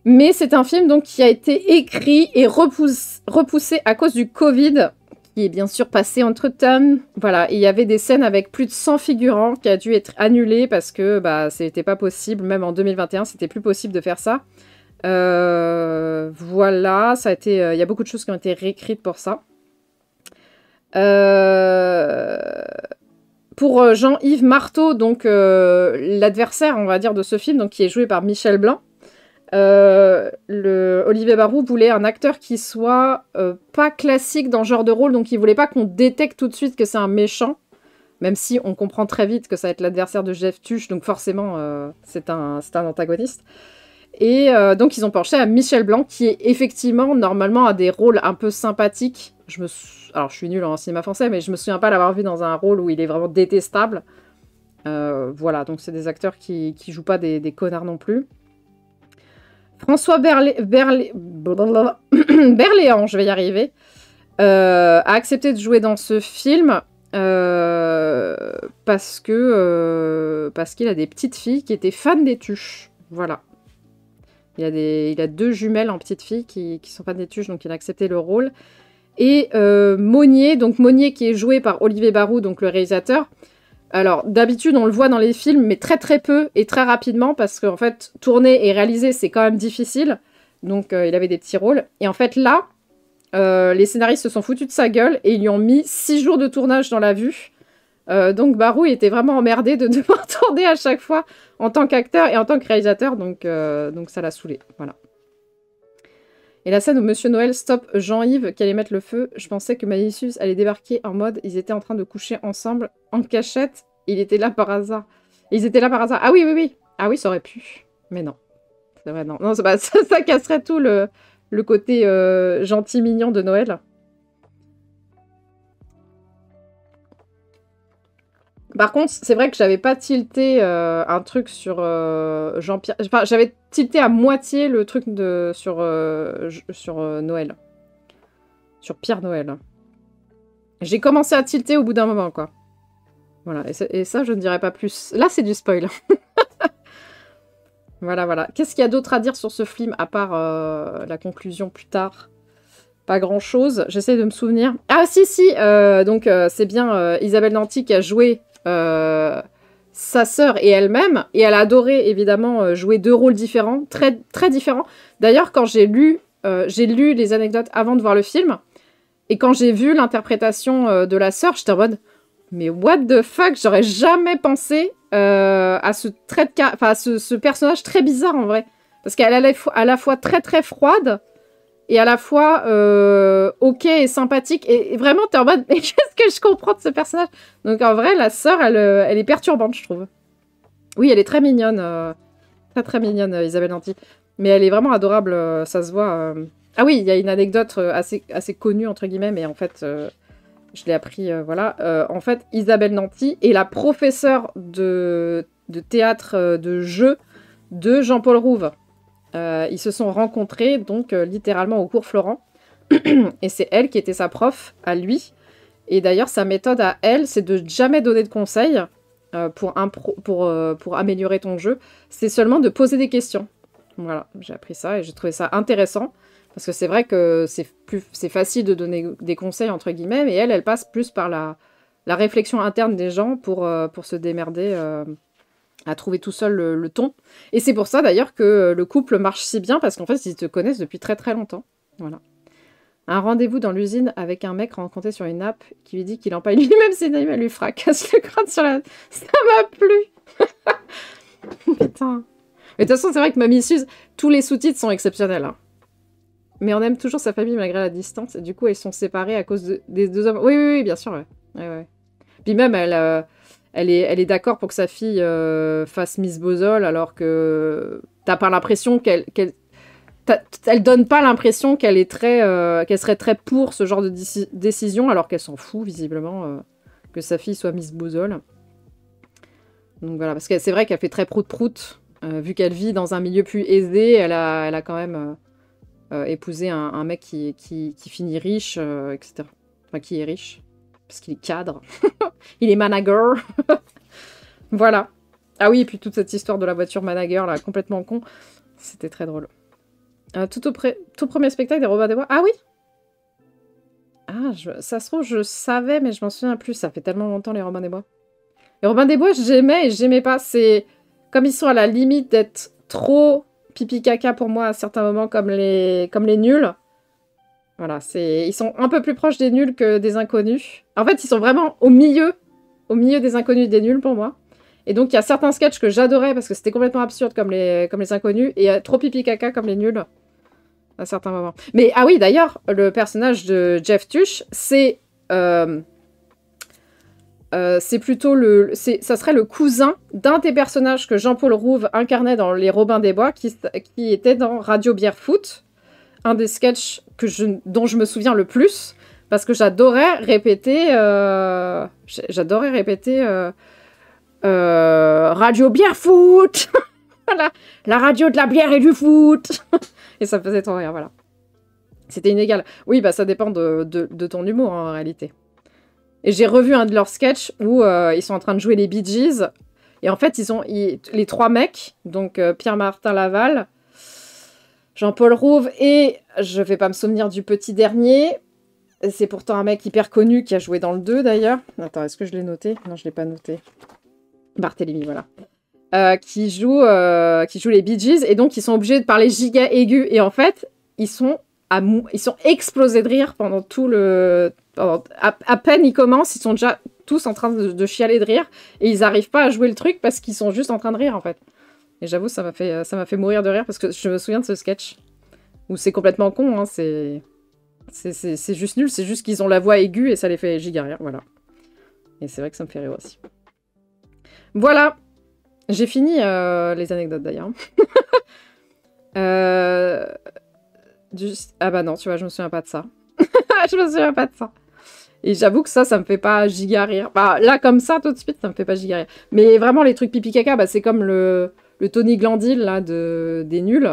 Speaker 1: Mais c'est un film donc, qui a été écrit et repoussé à cause du Covid, qui est bien sûr passé entre-temps. Voilà, et il y avait des scènes avec plus de 100 figurants qui a dû être annulées parce que c'était pas possible, même en 2021, c'était plus possible de faire ça. Voilà, ça a été, il y a beaucoup de choses qui ont été réécrites pour ça. pour Jean-Yves Marteau, donc l'adversaire, on va dire, de ce film, donc, qui est joué par Michel Blanc, Olivier Barou voulait un acteur qui soit pas classique dans ce genre de rôle, donc il voulait pas qu'on détecte tout de suite que c'est un méchant, même si on comprend très vite que ça va être l'adversaire de Jeff Tuch, donc forcément c'est un antagoniste. Et donc ils ont penché à Michel Blanc, qui est effectivement normalement a des rôles un peu sympathiques. Alors je suis nulle en cinéma français, mais je me souviens pas l'avoir vu dans un rôle où il est vraiment détestable. Voilà, donc c'est des acteurs qui jouent pas des connards non plus. François Berléand, je vais y arriver, a accepté de jouer dans ce film parce qu'il a des petites filles qui étaient fans des Tuches. Voilà. Il a 2 jumelles en petites filles qui sont fans des Tuches, donc il a accepté le rôle. Et Monnier qui est joué par Olivier Barou, donc le réalisateur. Alors, d'habitude, on le voit dans les films, mais très très peu et très rapidement, parce qu'en fait, tourner et réaliser, c'est quand même difficile. Donc, il avait des petits rôles. Et en fait, là, les scénaristes se sont foutus de sa gueule et ils lui ont mis 6 jours de tournage dans la vue. Donc, Barou était vraiment emmerdé de devoir tourner à chaque fois en tant qu'acteur et en tant que réalisateur. Donc ça l'a saoulé. Voilà. Et la scène où Monsieur Noël stoppe Jean-Yves qui allait mettre le feu, je pensais que Malicieuse allait débarquer en mode ils étaient en train de coucher ensemble en cachette. Il était là par hasard. Ils étaient là par hasard. Ah oui, oui, oui. Ah oui, ça aurait pu. Mais non. C'est vrai, non. Non, ça casserait tout le côté gentil, mignon de Noël. Par contre, c'est vrai que j'avais pas tilté un truc sur Jean-Pierre. Enfin, j'avais tilté à moitié le truc sur Noël. Sur Pierre Noël. J'ai commencé à tilter au bout d'un moment, quoi. Voilà, et ça, je ne dirais pas plus. Là, c'est du spoil. Voilà, voilà. Qu'est-ce qu'il y a d'autre à dire sur ce film, à part la conclusion plus tard? Pas grand-chose. J'essaie de me souvenir. Ah, si, si. Donc, c'est bien Isabelle Nanty qui a joué sa sœur et elle-même. Et elle a adoré, évidemment, jouer 2 rôles différents. Très, très différents. D'ailleurs, quand j'ai lu les anecdotes avant de voir le film. Et quand j'ai vu l'interprétation de la sœur, j'étais en mode... Mais what the fuck, j'aurais jamais pensé à ce trait de enfin à ce personnage très bizarre en vrai. Parce qu'elle est à la fois très très froide et à la fois ok et sympathique. Et vraiment, t'es en mode, mais qu'est-ce que je comprends de ce personnage? Donc en vrai, la sœur, elle est perturbante, je trouve. Oui, elle est très mignonne. Très très mignonne, Isabelle Nanty. Mais elle est vraiment adorable, ça se voit. Ah oui, il y a une anecdote assez connue, entre guillemets, mais en fait... je l'ai appris, voilà. En fait, Isabelle Nanty est la professeure de théâtre de jeu de Jean-Paul Rouve. Ils se sont rencontrés, donc, littéralement au cours Florent. Et c'est elle qui était sa prof à lui. Et d'ailleurs, sa méthode à elle, c'est de jamais donner de conseils pour améliorer ton jeu. C'est seulement de poser des questions. Voilà, j'ai appris ça et j'ai trouvé ça intéressant. Parce que c'est vrai que c'est facile de donner des conseils, entre guillemets, mais elle passe plus par la réflexion interne des gens pour se démerder à trouver tout seul le ton. Et c'est pour ça, d'ailleurs, que le couple marche si bien, parce qu'en fait, ils se connaissent depuis très très longtemps. Voilà. Un rendez-vous dans l'usine avec un mec rencontré sur une app qui lui dit qu'il empaille lui-même ses nails, elle lui fracasse le crâne sur la... Ça m'a plu. Putain. Mais de toute façon, c'est vrai que Mamie Suze, tous les sous-titres sont exceptionnels, hein. Mais on aime toujours sa famille malgré la distance. Et du coup, ils sont séparés à cause des 2 hommes. Oui, oui, oui, bien sûr. Ouais. Ouais, ouais. Puis même, elle est d'accord pour que sa fille fasse Miss Bozol, alors que t'as pas l'impression qu'elle donne pas l'impression qu'elle est qu'elle serait très pour ce genre de décision, alors qu'elle s'en fout visiblement que sa fille soit Miss Bozol. Donc voilà, parce que c'est vrai qu'elle fait très prout-prout. Vu qu'elle vit dans un milieu plus aisé, elle a quand même... épouser un mec qui finit riche, etc. Enfin, qui est riche, parce qu'il est cadre. Il est manager. Voilà. Ah oui, et puis toute cette histoire de la voiture manager, là, complètement con, c'était très drôle. Tout premier spectacle des Robins des Bois. Ah oui. Ah, ça se trouve, je savais, mais je m'en souviens plus. Ça fait tellement longtemps, les Robins des Bois. Les Robins des Bois, j'aimais et j'aimais pas. C'est comme ils sont à la limite d'être trop... pipi caca pour moi à certains moments comme les nuls. Voilà, ils sont un peu plus proches des nuls que des inconnus. En fait, ils sont vraiment au milieu au milieu des inconnus et des nuls pour moi. Et donc, il y a certains sketchs que j'adorais parce que c'était complètement absurde comme les inconnus et trop pipi caca comme les nuls à certains moments. Mais, ah oui, d'ailleurs, le personnage de Jeff Tuch, c'est plutôt ça serait le cousin d'un des personnages que Jean-Paul Rouve incarnait dans Les Robins des Bois, qui était dans Radio Bière Foot, un des sketchs dont je me souviens le plus, parce que j'adorais répéter Radio Bière Foot. La radio de la bière et du foot. Et ça me faisait trop rire, voilà. C'était inégal. Oui, bah ça dépend de ton humour, en réalité. Et j'ai revu un de leurs sketchs où ils sont en train de jouer les Bee Gees. Et en fait, les trois mecs, donc Pierre-Martin Laval, Jean-Paul Rouve et je vais pas me souvenir du petit dernier. C'est pourtant un mec hyper connu qui a joué dans le 2 d'ailleurs. Attends, est-ce que je l'ai noté? Non, je l'ai pas noté. Barthélemy, voilà. Qui joue les Bee Gees. Et donc, ils sont obligés de parler giga aigu. Et en fait, ils sont explosés de rire pendant tout le... À peine ils commencent, ils sont déjà tous en train de chialer de rire. Et ils n'arrivent pas à jouer le truc parce qu'ils sont juste en train de rire, en fait. Et j'avoue, ça m'a fait mourir de rire parce que je me souviens de ce sketch. Où c'est complètement con, hein, c'est juste nul. C'est juste qu'ils ont la voix aiguë et ça les fait giga rire, voilà. Et c'est vrai que ça me fait rire aussi. Voilà. J'ai fini les anecdotes d'ailleurs. Ah bah non, tu vois, je me souviens pas de ça. Je me souviens pas de ça. Et j'avoue que ça me fait pas giga rire. Bah, là, comme ça, tout de suite, ça me fait pas giga rire. Mais vraiment, les trucs pipi caca, bah, c'est comme le Tony Glandil, là, des nuls.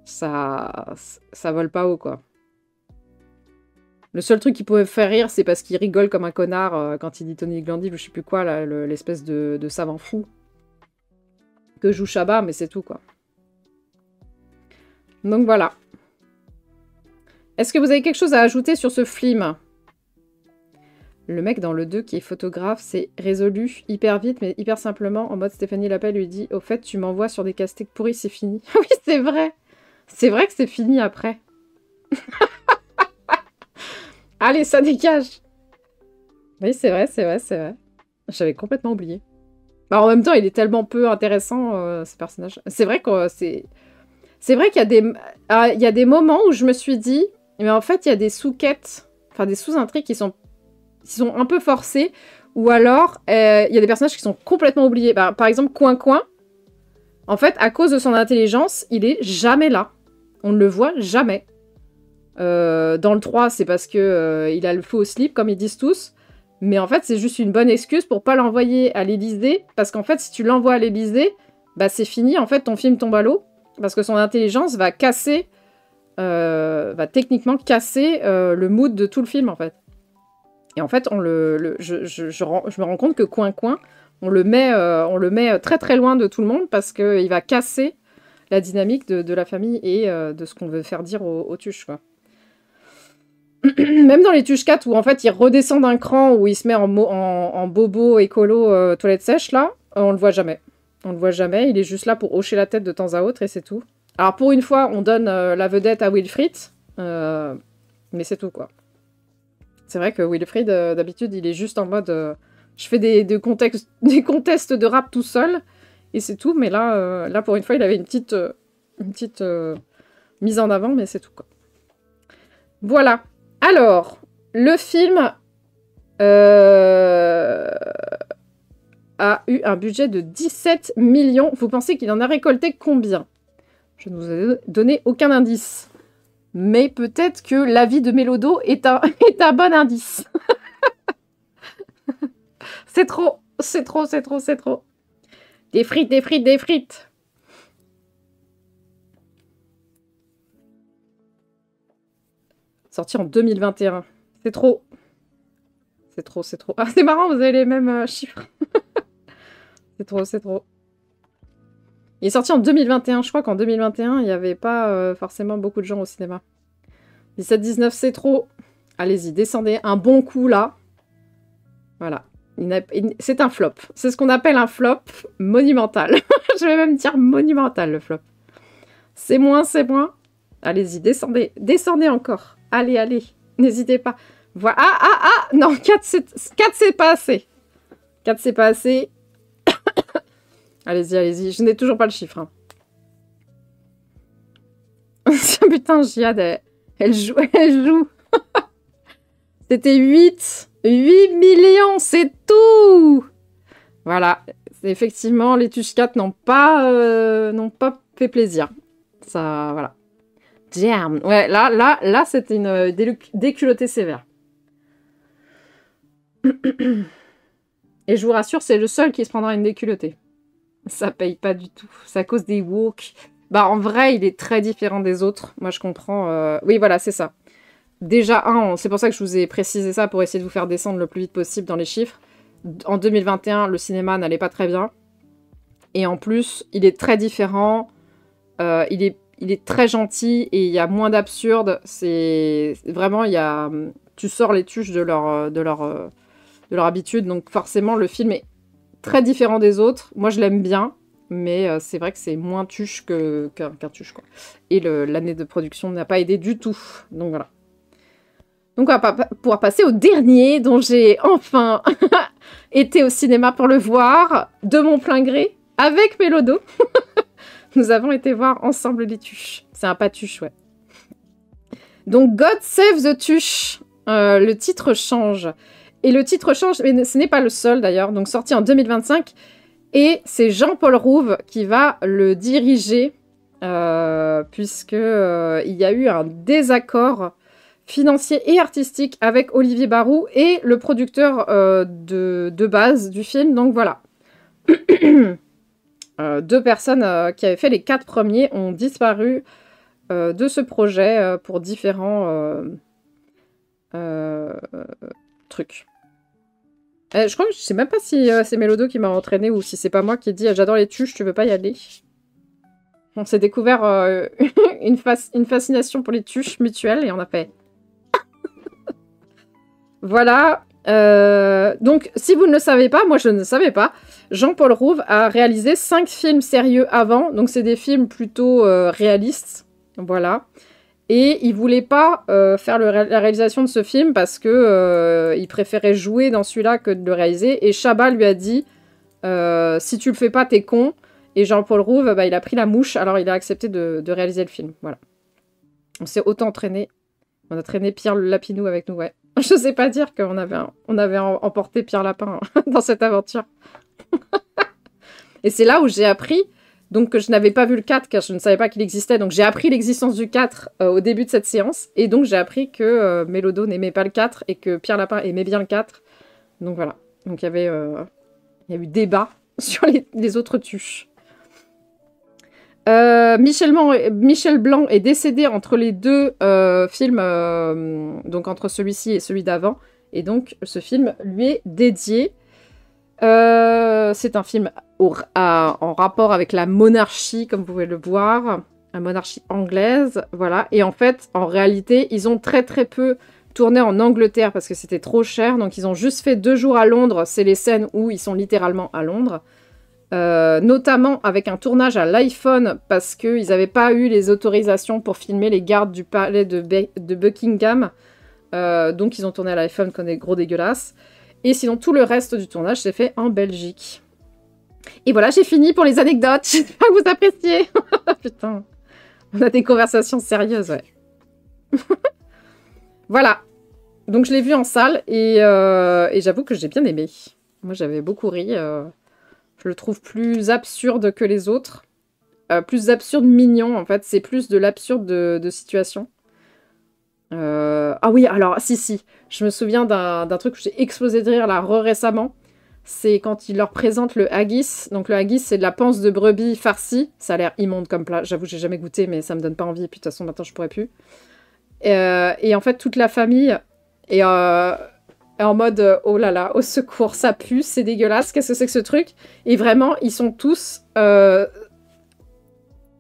Speaker 1: Ça vole pas haut, quoi. Le seul truc qui pouvait me faire rire, c'est parce qu'il rigole comme un connard quand il dit Tony Glandil ou je sais plus quoi, là, l'espèce de savant fou que joue Chabat, mais c'est tout, quoi. Donc voilà. Est-ce que vous avez quelque chose à ajouter sur ce film? Le mec dans le 2 qui est photographe, c'est résolu hyper vite, mais hyper simplement, en mode Stéphanie l'appelle, lui dit « Au fait, tu m'envoies sur des casse-têtes pourris, c'est fini. » Oui, c'est vrai. C'est vrai que c'est fini après. Allez, ça dégage. Oui, c'est vrai, c'est vrai, c'est vrai. J'avais complètement oublié. Bah, en même temps, il est tellement peu intéressant, ce personnage. C'est vrai que c'est vrai qu'il y a des moments où je me suis dit, mais en fait, il y a des sous-quêtes, enfin des sous-intrigues qui sont un peu forcées, ou alors, il y a des personnages qui sont complètement oubliés. Bah, par exemple, Coin Coin, en fait, à cause de son intelligence, il est jamais là. On ne le voit jamais. Dans le 3, c'est parce que il a le feu au slip, comme ils disent tous. Mais en fait, c'est juste une bonne excuse pour pas l'envoyer à l'Élysée. Parce qu'en fait, si tu l'envoies à l'Élysée, bah c'est fini. En fait, ton film tombe à l'eau. Parce que son intelligence va casser... va techniquement casser le mood de tout le film, en fait. Et en fait, je me rends compte que Coin Coin, on le met très très loin de tout le monde parce qu'il va casser la dynamique de la famille et de ce qu'on veut faire dire aux tuches, quoi. Même dans les Tuches 4 où en fait il redescend d'un cran, où il se met en bobo écolo toilette sèche, là, on le voit jamais. On le voit jamais, il est juste là pour hocher la tête de temps à autre et c'est tout. Alors pour une fois, on donne la vedette à Wilfried, mais c'est tout, quoi. C'est vrai que Wilfried, d'habitude, il est juste en mode... je fais des contests de rap tout seul, et c'est tout, mais là, pour une fois, il avait une petite mise en avant, mais c'est tout, quoi. Voilà. Alors, le film a eu un budget de 17 millions. Vous pensez qu'il en a récolté combien? Je ne vous ai donné aucun indice. Mais peut-être que l'avis de Mélodo est un bon indice. C'est trop, c'est trop, c'est trop, c'est trop. Des frites, des frites, des frites. Sorti en 2021. C'est trop. C'est trop, c'est trop. Ah, c'est marrant, vous avez les mêmes chiffres. C'est trop, c'est trop. Il est sorti en 2021. Je crois qu'en 2021, il n'y avait pas forcément beaucoup de gens au cinéma. 17-19, c'est trop. Allez-y, descendez un bon coup, là. Voilà. C'est un flop. C'est ce qu'on appelle un flop monumental. Je vais même dire monumental, le flop. C'est moins, c'est moins. Allez-y, descendez. Descendez encore. Allez, allez. N'hésitez pas. Voilà. Ah, non, 4 c'est pas assez. 4 c'est pas assez. Allez-y, allez-y. Je n'ai toujours pas le chiffre. Hein. Putain, Giad, elle joue. Elle joue. C'était 8. 8 millions, c'est tout. Voilà. Effectivement, les Tuches 4 n'ont pas fait plaisir. Ça, voilà. Damn. Ouais, là, c'était une déculottée sévère. Et je vous rassure, c'est le seul qui se prendra une déculottée. Ça paye pas du tout. C'est à cause des woke. Bah, en vrai, il est très différent des autres. Moi, je comprends. Oui, voilà, c'est ça. Déjà, c'est pour ça que je vous ai précisé ça, pour essayer de vous faire descendre le plus vite possible dans les chiffres. En 2021, le cinéma n'allait pas très bien. Et en plus, il est très différent. Il est très gentil et il y a moins d'absurde. C'est vraiment, tu sors les Tuches de leur habitude. Donc forcément, le film est très différent des autres. Moi, je l'aime bien, mais c'est vrai que c'est moins Tuche qu'un Tuche, quoi. Et l'année de production n'a pas aidé du tout. Donc voilà. Donc on va pouvoir passer au dernier, dont j'ai enfin été au cinéma pour le voir, de mon plein gré, avec Mélodo. Nous avons été voir ensemble les Tuches. C'est un patuche, ouais. Donc, God Save the Tuche. Le titre change. Et le titre change, mais ce n'est pas le seul d'ailleurs. Donc, sorti en 2025. Et c'est Jean-Paul Rouve qui va le diriger. Puisque il y a eu un désaccord financier et artistique avec Olivier Barou et le producteur de base du film. Donc, voilà. 2 personnes qui avaient fait les 4 premiers ont disparu de ce projet pour différents trucs. Je crois que je sais même pas si c'est Mélodo qui m'a entraîné ou si c'est pas moi qui ai dit j'adore les Tuches, tu veux pas y aller. On s'est découvert une fascination pour les Tuches mutuelle et on a fait. Voilà. Donc, si vous ne le savez pas, moi je ne le savais pas, Jean-Paul Rouve a réalisé 5 films sérieux avant, donc c'est des films plutôt réalistes, voilà. Et il voulait pas faire la réalisation de ce film parce que il préférait jouer dans celui-là que de le réaliser. Et Chabat lui a dit si tu le fais pas, t'es con. Et Jean-Paul Rouve, il a pris la mouche, alors il a accepté de réaliser le film, voilà. On s'est autant traîné. On a traîné Pierre Lapinou avec nous, ouais. Je sais pas dire qu'on avait emporté Pierre Lapin dans cette aventure. Et c'est là où j'ai appris, donc que je n'avais pas vu le 4 car je ne savais pas qu'il existait. Donc j'ai appris l'existence du 4 au début de cette séance. Et donc j'ai appris que Mélodo n'aimait pas le 4 et que Pierre Lapin aimait bien le 4. Donc voilà. Donc il y a eu débat sur les autres Tuches. Michel Blanc est décédé entre les 2 films, donc entre celui-ci et celui d'avant. Et donc, ce film lui est dédié. C'est un film en rapport avec la monarchie, comme vous pouvez le voir. La monarchie anglaise, voilà. Et en fait, en réalité, ils ont très très peu tourné en Angleterre parce que c'était trop cher. Donc, ils ont juste fait 2 jours à Londres. C'est les scènes où ils sont littéralement à Londres. Notamment avec un tournage à l'iPhone parce qu'ils n'avaient pas eu les autorisations pour filmer les gardes du palais de Buckingham. Donc ils ont tourné à l'iPhone comme des gros dégueulasses. Et sinon tout le reste du tournage s'est fait en Belgique. Et voilà, j'ai fini pour les anecdotes. J'espère que vous appréciez. Putain, on a des conversations sérieuses, ouais. Voilà. Donc je l'ai vu en salle et j'avoue que j'ai bien aimé. Moi j'avais beaucoup ri. Je le trouve plus absurde que les autres. Plus absurde mignon, en fait. C'est plus de l'absurde de situation. Ah oui, alors, si. Je me souviens d'un truc où j'ai explosé de rire, là, récemment. C'est quand il leur présente le haggis. Donc, le haggis, c'est de la panse de brebis farcie. Ça a l'air immonde comme plat. J'avoue, j'ai jamais goûté, mais ça me donne pas envie. Et puis, de toute façon, maintenant, je pourrais plus. Et en fait, toute la famille est en mode oh là là, au secours, ça pue, c'est dégueulasse, qu'est-ce que c'est que ce truc? Et vraiment, ils sont tous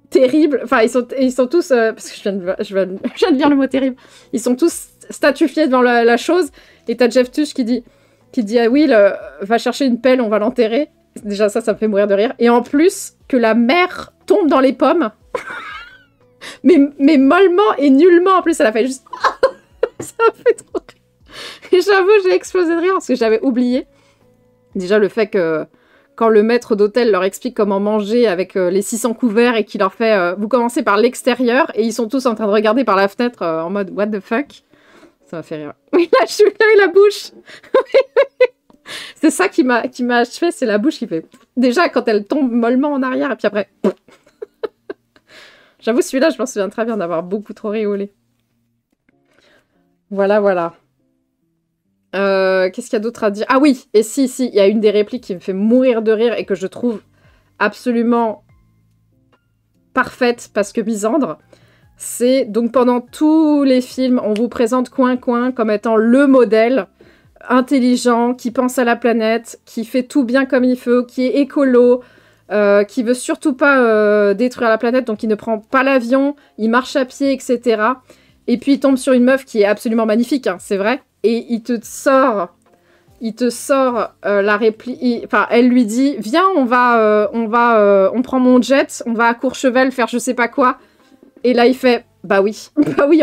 Speaker 1: terribles. Enfin, ils sont tous parce que je viens de dire le mot terrible. Ils sont tous statufiés devant la chose. Et t'as Jeff Tuche qui dit à Will va chercher une pelle, on va l'enterrer. Déjà ça me fait mourir de rire. Et en plus que la mère tombe dans les pommes, mais mollement et nullement. En plus, elle a fait juste ça m'a fait trop rire. Et j'avoue, j'ai explosé de rire parce que j'avais oublié. Déjà, le fait que quand le maître d'hôtel leur explique comment manger avec les 600 couverts et qu'il leur fait vous commencez par l'extérieur et ils sont tous en train de regarder par la fenêtre en mode what the fuck. Ça m'a fait rire. Oui, là, je suis là et la bouche. C'est ça qui m'a achevé, c'est la bouche qui fait. Déjà, quand elle tombe mollement en arrière et puis après. J'avoue, celui-là, je m'en souviens très bien d'avoir beaucoup trop rigolé. Voilà, voilà. Qu'est-ce qu'il y a d'autre à dire? Ah oui, et si, il y a une des répliques qui me fait mourir de rire et que je trouve absolument parfaite parce que misandre. C'est donc pendant tous les films, on vous présente Coin Coin comme étant le modèle intelligent, qui pense à la planète, qui fait tout bien comme il faut, qui est écolo, qui veut surtout pas détruire la planète, donc il ne prend pas l'avion, il marche à pied, etc. Et puis il tombe sur une meuf qui est absolument magnifique, hein, c'est vrai. Et il te sort la réplique. Enfin, elle lui dit, viens, on prend mon jet, on va à Courchevel faire je sais pas quoi. Et là, il fait, bah oui,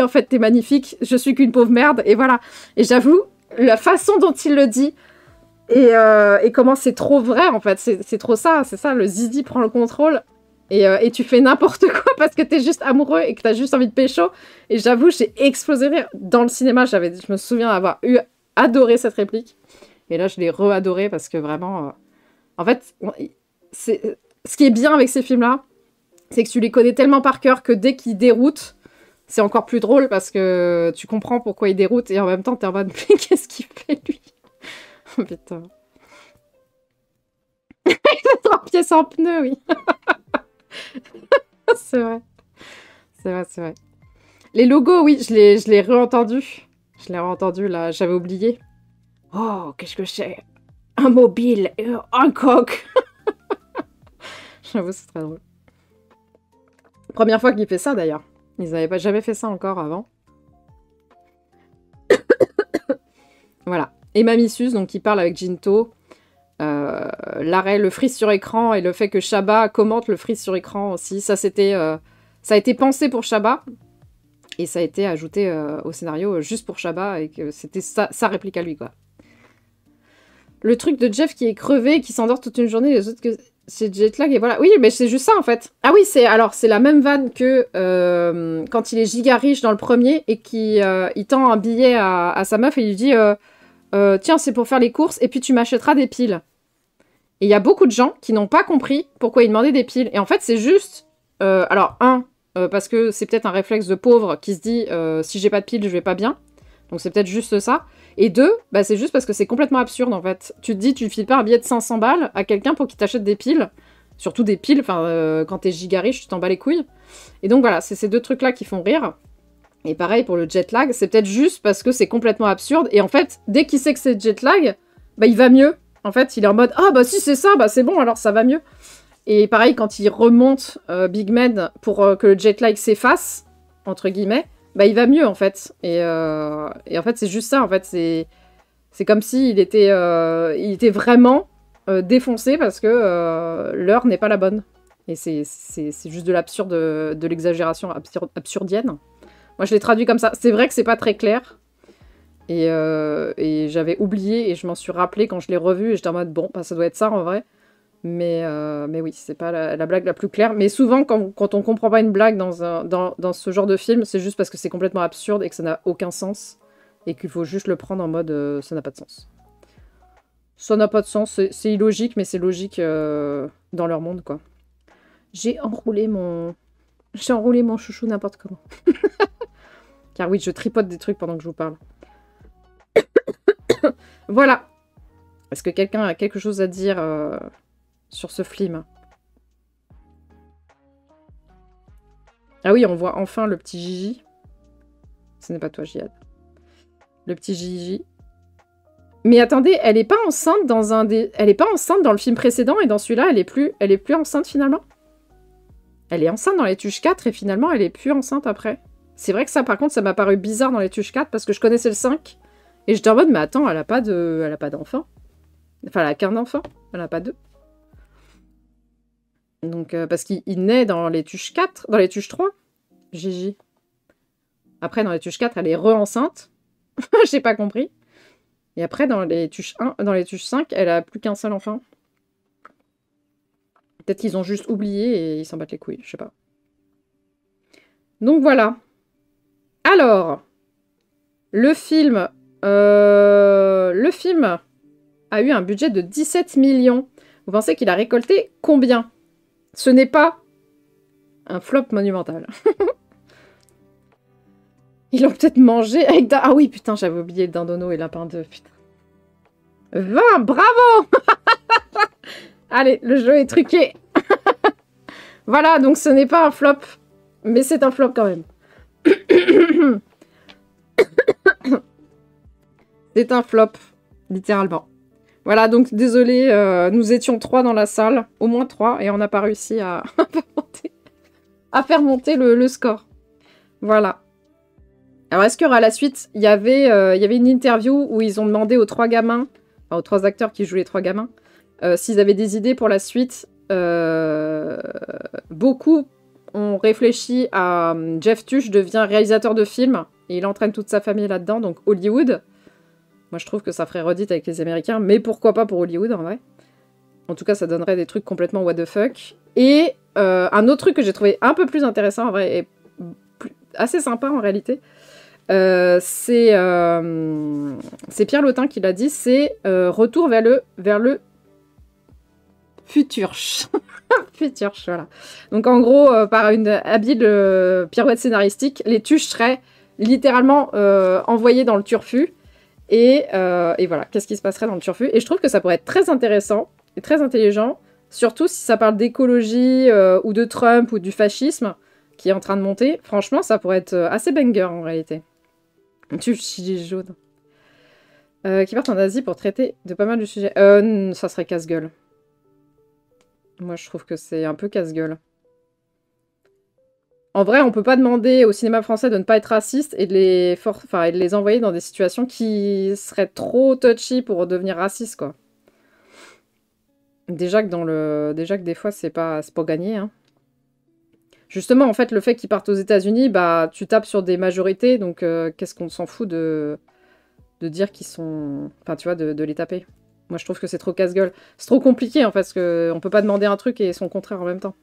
Speaker 1: en fait, t'es magnifique, je suis qu'une pauvre merde, et voilà. Et j'avoue, la façon dont il le dit, et comment c'est trop vrai, en fait, c'est trop ça, c'est ça, le zizi prend le contrôle, et tu fais n'importe quoi parce que t'es juste amoureux et que t'as juste envie de pécho. Et j'avoue, j'ai explosé de rire. Dans le cinéma, je me souviens avoir adoré cette réplique. Et là, je l'ai re-adorée parce que vraiment... en fait, ce qui est bien avec ces films-là, c'est que tu les connais tellement par cœur que dès qu'ils déroutent, c'est encore plus drôle parce que tu comprends pourquoi ils déroutent et en même temps, t'es en mode, mais qu'est-ce qu'il fait, lui? Oh putain. Il fait 3 pièces en pneu, oui. C'est vrai. C'est vrai. Les logos, oui, je l'ai re-entendu. Je l'ai re-entendu, là, j'avais oublié. Oh, qu'est-ce que c'est? Un mobile, un coq. J'avoue, c'est très drôle. Première fois qu'il fait ça, d'ailleurs. Ils n'avaient jamais fait ça encore avant. Voilà. Et Mamie donc, qui parle avec Jinto. L'arrêt, le freeze sur écran et le fait que Chabat commente le freeze sur écran aussi. Ça a été pensé pour Chabat. Et ça a été ajouté au scénario juste pour Chabat. Et que c'était sa réplique à lui, quoi. Le truc de Jeff qui est crevé, qui s'endort toute une journée, les autres que... c'est jetlag et voilà. Oui, mais c'est juste ça en fait. Ah oui, c'est la même vanne que quand il est giga riche dans le premier et il tend un billet à sa meuf et il lui dit tiens, c'est pour faire les courses et puis tu m'achèteras des piles. Et il y a beaucoup de gens qui n'ont pas compris pourquoi il demandait des piles. Et en fait, c'est juste... parce que c'est peut-être un réflexe de pauvre qui se dit si j'ai pas de piles, je vais pas bien. Donc c'est peut-être juste ça. Et 2, bah, c'est juste parce que c'est complètement absurde, en fait. Tu te dis, tu files pas un billet de 500 balles à quelqu'un pour qu'il t'achète des piles. Surtout des piles, quand t'es giga riche, tu t'en bats les couilles. Et donc voilà, c'est ces deux trucs-là qui font rire. Et pareil pour le jet lag, c'est peut-être juste parce que c'est complètement absurde. Et en fait, dès qu'il sait que c'est jet lag, bah il va mieux. En fait, il est en mode, ah bah si c'est ça, bah c'est bon, alors ça va mieux. Et pareil, quand il remonte Big Man pour que le jet lag s'efface, entre guillemets, bah il va mieux en fait. Et en fait c'est juste ça, en fait c'est comme s'il était, il était vraiment défoncé parce que l'heure n'est pas la bonne. Et c'est juste de l'absurde, de l'exagération absurdienne. Moi je l'ai traduit comme ça. C'est vrai que c'est pas très clair. Et j'avais oublié et je m'en suis rappelé quand je l'ai revu et j'étais en mode bon, bah, ça doit être ça en vrai. Mais oui, c'est pas la blague la plus claire. Mais souvent, quand on comprend pas une blague dans ce genre de film, c'est juste parce que c'est complètement absurde et que ça n'a aucun sens. Et qu'il faut juste le prendre en mode ça n'a pas de sens. Ça n'a pas de sens, c'est illogique, mais c'est logique dans leur monde, quoi. J'ai enroulé mon chouchou n'importe comment. Car oui, je tripote des trucs pendant que je vous parle. Voilà. Est-ce que quelqu'un a quelque chose à dire sur ce film? Ah oui, on voit enfin le petit Gigi. Ce n'est pas toi, Giad. Le petit Gigi. Mais attendez, elle est pas enceinte elle est pas enceinte dans le film précédent et dans celui-là, elle est plus enceinte finalement? Elle est enceinte dans les Tuches 4 et finalement, elle est plus enceinte après. C'est vrai que ça, par contre, ça m'a paru bizarre dans les Tuches 4 parce que je connaissais le 5 et j'étais en mode, mais attends, elle a pas d'enfant. Enfin, elle a qu'un enfant, elle a pas deux. Donc, parce qu'il naît dans les Tuches 4, dans les Tuches 3, Gigi. Après, dans les Tuches 4, elle est re-enceinte. J'ai pas compris. Et après, dans les Tuches 1, dans les Tuches 5, elle a plus qu'un seul enfant. Peut-être qu'ils ont juste oublié et ils s'en battent les couilles, je sais pas. Donc voilà. Alors, le film a eu un budget de 17 millions. Vous pensez qu'il a récolté combien? Ce n'est pas un flop monumental. Ils l'ont peut-être mangé avec... Ah oui, putain, j'avais oublié le Dindono et Lapin 2, putain. 20, bravo. Allez, le jeu est truqué. Voilà, donc ce n'est pas un flop, mais c'est un flop quand même. C'est un flop, littéralement. Voilà, donc désolé, nous étions 3 dans la salle, au moins 3, et on n'a pas réussi à faire monter le score. Voilà. Alors, est-ce qu'il y aura la suite? Il y avait une interview où ils ont demandé aux 3 gamins, enfin, aux 3 acteurs qui jouent les 3 gamins, s'ils avaient des idées pour la suite. Beaucoup ont réfléchi à Jeff Tuch devient réalisateur de films, et il entraîne toute sa famille là-dedans, donc Hollywood. Moi, je trouve que ça ferait redite avec les Américains, mais pourquoi pas pour Hollywood, en vrai. En tout cas, ça donnerait des trucs complètement what the fuck. Et un autre truc que j'ai trouvé un peu plus intéressant, en vrai, et assez sympa, en réalité, c'est Pierre Lotin qui l'a dit, c'est retour vers le futur. Futur, voilà. Donc, en gros, par une habile pirouette scénaristique, les tuches seraient littéralement envoyées dans le turfu. Et voilà, qu'est-ce qui se passerait dans le turfu? Et je trouve que ça pourrait être très intéressant et très intelligent, surtout si ça parle d'écologie ou de Trump ou du fascisme qui est en train de monter. Franchement, ça pourrait être assez banger en réalité. Gilet jaune. Qui partent en Asie pour traiter de pas mal de sujets. Ça serait casse-gueule. Moi, je trouve que c'est un peu casse-gueule. En vrai, on peut pas demander au cinéma français de ne pas être raciste et de les envoyer dans des situations qui seraient trop touchy pour devenir racistes, quoi. Déjà que des fois, c'est pas gagné, hein. Justement, en fait, le fait qu'ils partent aux États-Unis, bah, tu tapes sur des majorités, donc qu'est-ce qu'on s'en fout de dire qu'ils sont... Enfin, tu vois, de les taper. Moi, je trouve que c'est trop casse-gueule. C'est trop compliqué, en fait, parce qu'on peut pas demander un truc et son contraire en même temps.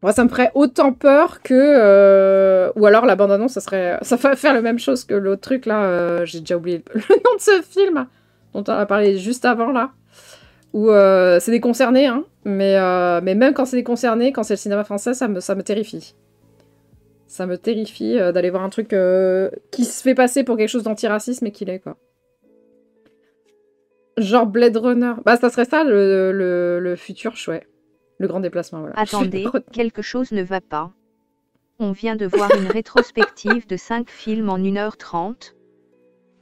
Speaker 1: Moi, ça me ferait autant peur que... Ou alors, la bande-annonce, ça va faire la même chose que l'autre truc, là. J'ai déjà oublié le nom de ce film, dont on a parlé juste avant, là. Où c'est des concernés, hein. Mais même quand c'est des concernés, quand c'est le cinéma français, ça me terrifie. Ça me terrifie d'aller voir un truc qui se fait passer pour quelque chose d'antiracisme et qu'il est, quoi. Genre Blade Runner. Bah, ça serait ça, le futur chouette. Le grand déplacement, voilà.
Speaker 2: Attendez, quelque chose ne va pas. On vient de voir une rétrospective de 5 films en 1h30.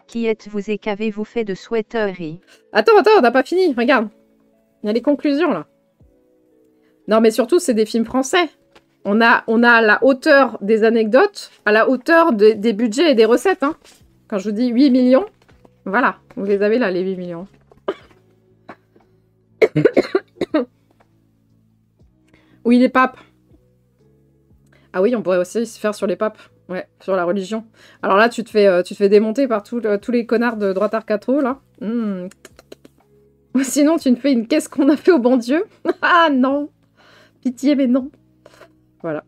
Speaker 2: Qui êtes-vous et qu'avez-vous fait de souhaiterie?
Speaker 1: Attends, on n'a pas fini, regarde. Il y a les conclusions, là. Non, mais surtout, c'est des films français. On a la hauteur des anecdotes, à la hauteur des budgets et des recettes, hein. Quand je vous dis 8 millions, voilà, vous les avez là, les 8 millions. Oui, les papes. Ah oui, on pourrait aussi se faire sur les papes. Ouais, sur la religion. Alors là, tu te fais démonter par tous les connards de droite arcatro, là. Sinon, tu me fais une qu'est-ce qu'on a fait au bon Dieu? Ah non. Pitié, mais non. Voilà.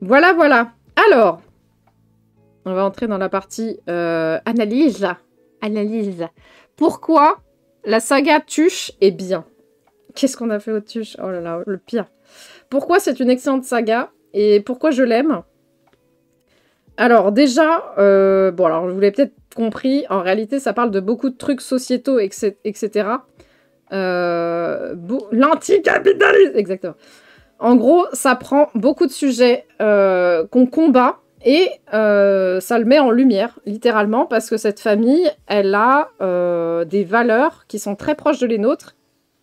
Speaker 1: Voilà. Alors, on va entrer dans la partie analyse. Analyse. Pourquoi la saga Tuche est bien? Qu'est-ce qu'on a fait au Tuche? Oh là là, le pire. Pourquoi c'est une excellente saga et pourquoi je l'aime? Alors déjà, bon alors vous l'avez peut-être compris, en réalité ça parle de beaucoup de trucs sociétaux, etc. L'anticapitalisme, exactement. En gros, ça prend beaucoup de sujets qu'on combat et ça le met en lumière, littéralement, parce que cette famille, elle a des valeurs qui sont très proches de les nôtres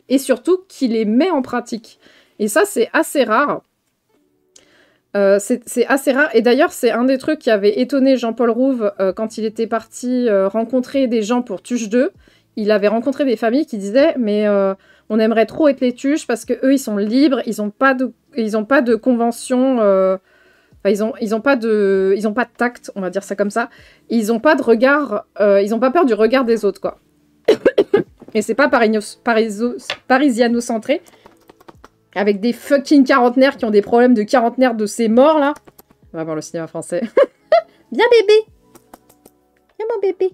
Speaker 1: et surtout qui les met en pratique. Et ça, c'est assez rare. C'est assez rare. Et d'ailleurs, c'est un des trucs qui avait étonné Jean-Paul Rouve quand il était parti rencontrer des gens pour Tuche 2. Il avait rencontré des familles qui disaient « Mais on aimerait trop être les Tuches parce qu'eux, ils sont libres, ils n'ont pas de convention... Enfin, ils ont pas de tact, on va dire ça comme ça. Ils ont pas de regard, ils ont pas peur du regard des autres, quoi. Et c'est pas parisiano-centré, avec des fucking quarantenaires qui ont des problèmes de quarantenaire de ces morts, là. On va voir le cinéma français. Viens, bébé. Viens, mon bébé.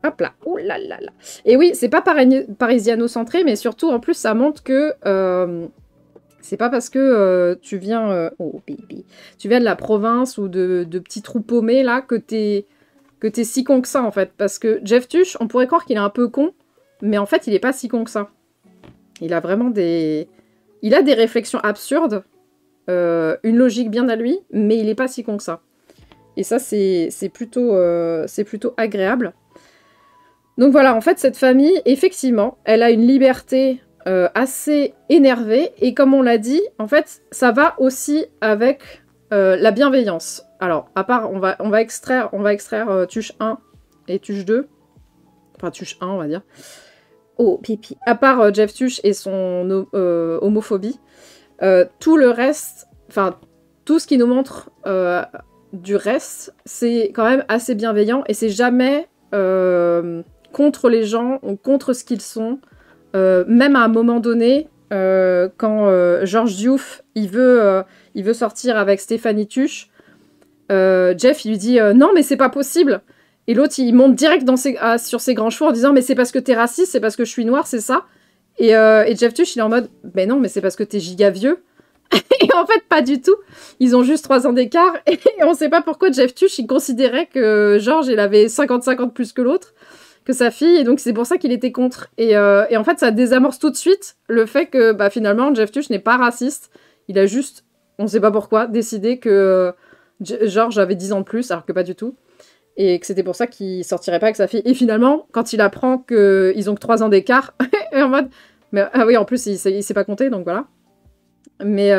Speaker 1: Hop là. Oh là là là. Et oui, c'est pas parisiano-centré, mais surtout, en plus, ça montre que... c'est pas parce que tu viens... oh, baby. Tu viens de la province ou de petits trous paumés, là, que t'es si con que ça, en fait. Parce que Jeff Tuch, on pourrait croire qu'il est un peu con, mais en fait, il est pas si con que ça. Il a vraiment des... Il a des réflexions absurdes, une logique bien à lui, mais il est pas si con que ça. Et ça, c'est plutôt agréable. Donc voilà, en fait, cette famille, effectivement, elle a une liberté assez énervée. Et comme on l'a dit, en fait, ça va aussi avec la bienveillance. Alors, à part, on va extraire Tuche 1 et Tuche 2. Enfin, Tuche 1, on va dire. Oh, pipi. À part Jeff Tuch et son homophobie, tout le reste, enfin, tout ce qui nous montre du reste, c'est quand même assez bienveillant et c'est jamais contre les gens ou contre ce qu'ils sont. Même à un moment donné, quand Georges Diouf, il veut sortir avec Stéphanie Tuch, Jeff, il lui dit non, mais c'est pas possible. Et l'autre, il monte direct sur ses grands chevaux en disant mais c'est parce que t'es raciste, c'est parce que je suis noire, c'est ça. Et Jeff Tuch, il est en mode ben non, mais c'est parce que t'es giga vieux. Et en fait, pas du tout. Ils ont juste 3 ans d'écart. Et on sait pas pourquoi Jeff Tuch, il considérait que Georges, il avait 50 de plus que l'autre, que sa fille. Et donc, c'est pour ça qu'il était contre. Et en fait, ça désamorce tout de suite le fait que bah, finalement, Jeff Tuch n'est pas raciste. Il a juste, on sait pas pourquoi, décidé que Georges avait 10 ans de plus, alors que pas du tout. Et que c'était pour ça qu'il sortirait pas avec sa fille. Et finalement, quand il apprend qu'ils ont que 3 ans d'écart, en mode... Mais, ah oui, en plus, il sait pas compter, donc voilà. Mais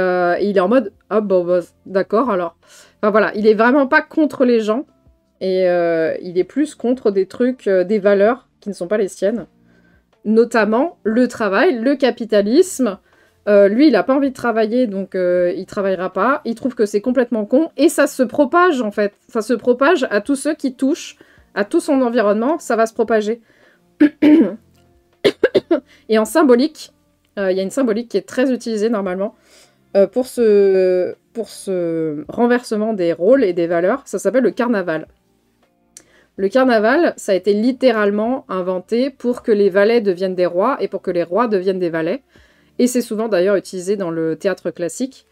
Speaker 1: il est en mode, ah bon, bah, d'accord, alors. Enfin voilà, il est vraiment pas contre les gens. Et il est plus contre des trucs, des valeurs qui ne sont pas les siennes. Notamment le travail, le capitalisme. Lui, il a pas envie de travailler, donc il travaillera pas. Il trouve que c'est complètement con. Et ça se propage, en fait. Ça se propage à tous ceux qui touchent, à tout son environnement. Ça va se propager. Et en symbolique, il y a une symbolique qui est très utilisée, normalement, pour ce renversement des rôles et des valeurs. Ça s'appelle le carnaval. Le carnaval, ça a été littéralement inventé pour que les valets deviennent des rois et pour que les rois deviennent des valets. Et c'est souvent d'ailleurs utilisé dans le théâtre classique,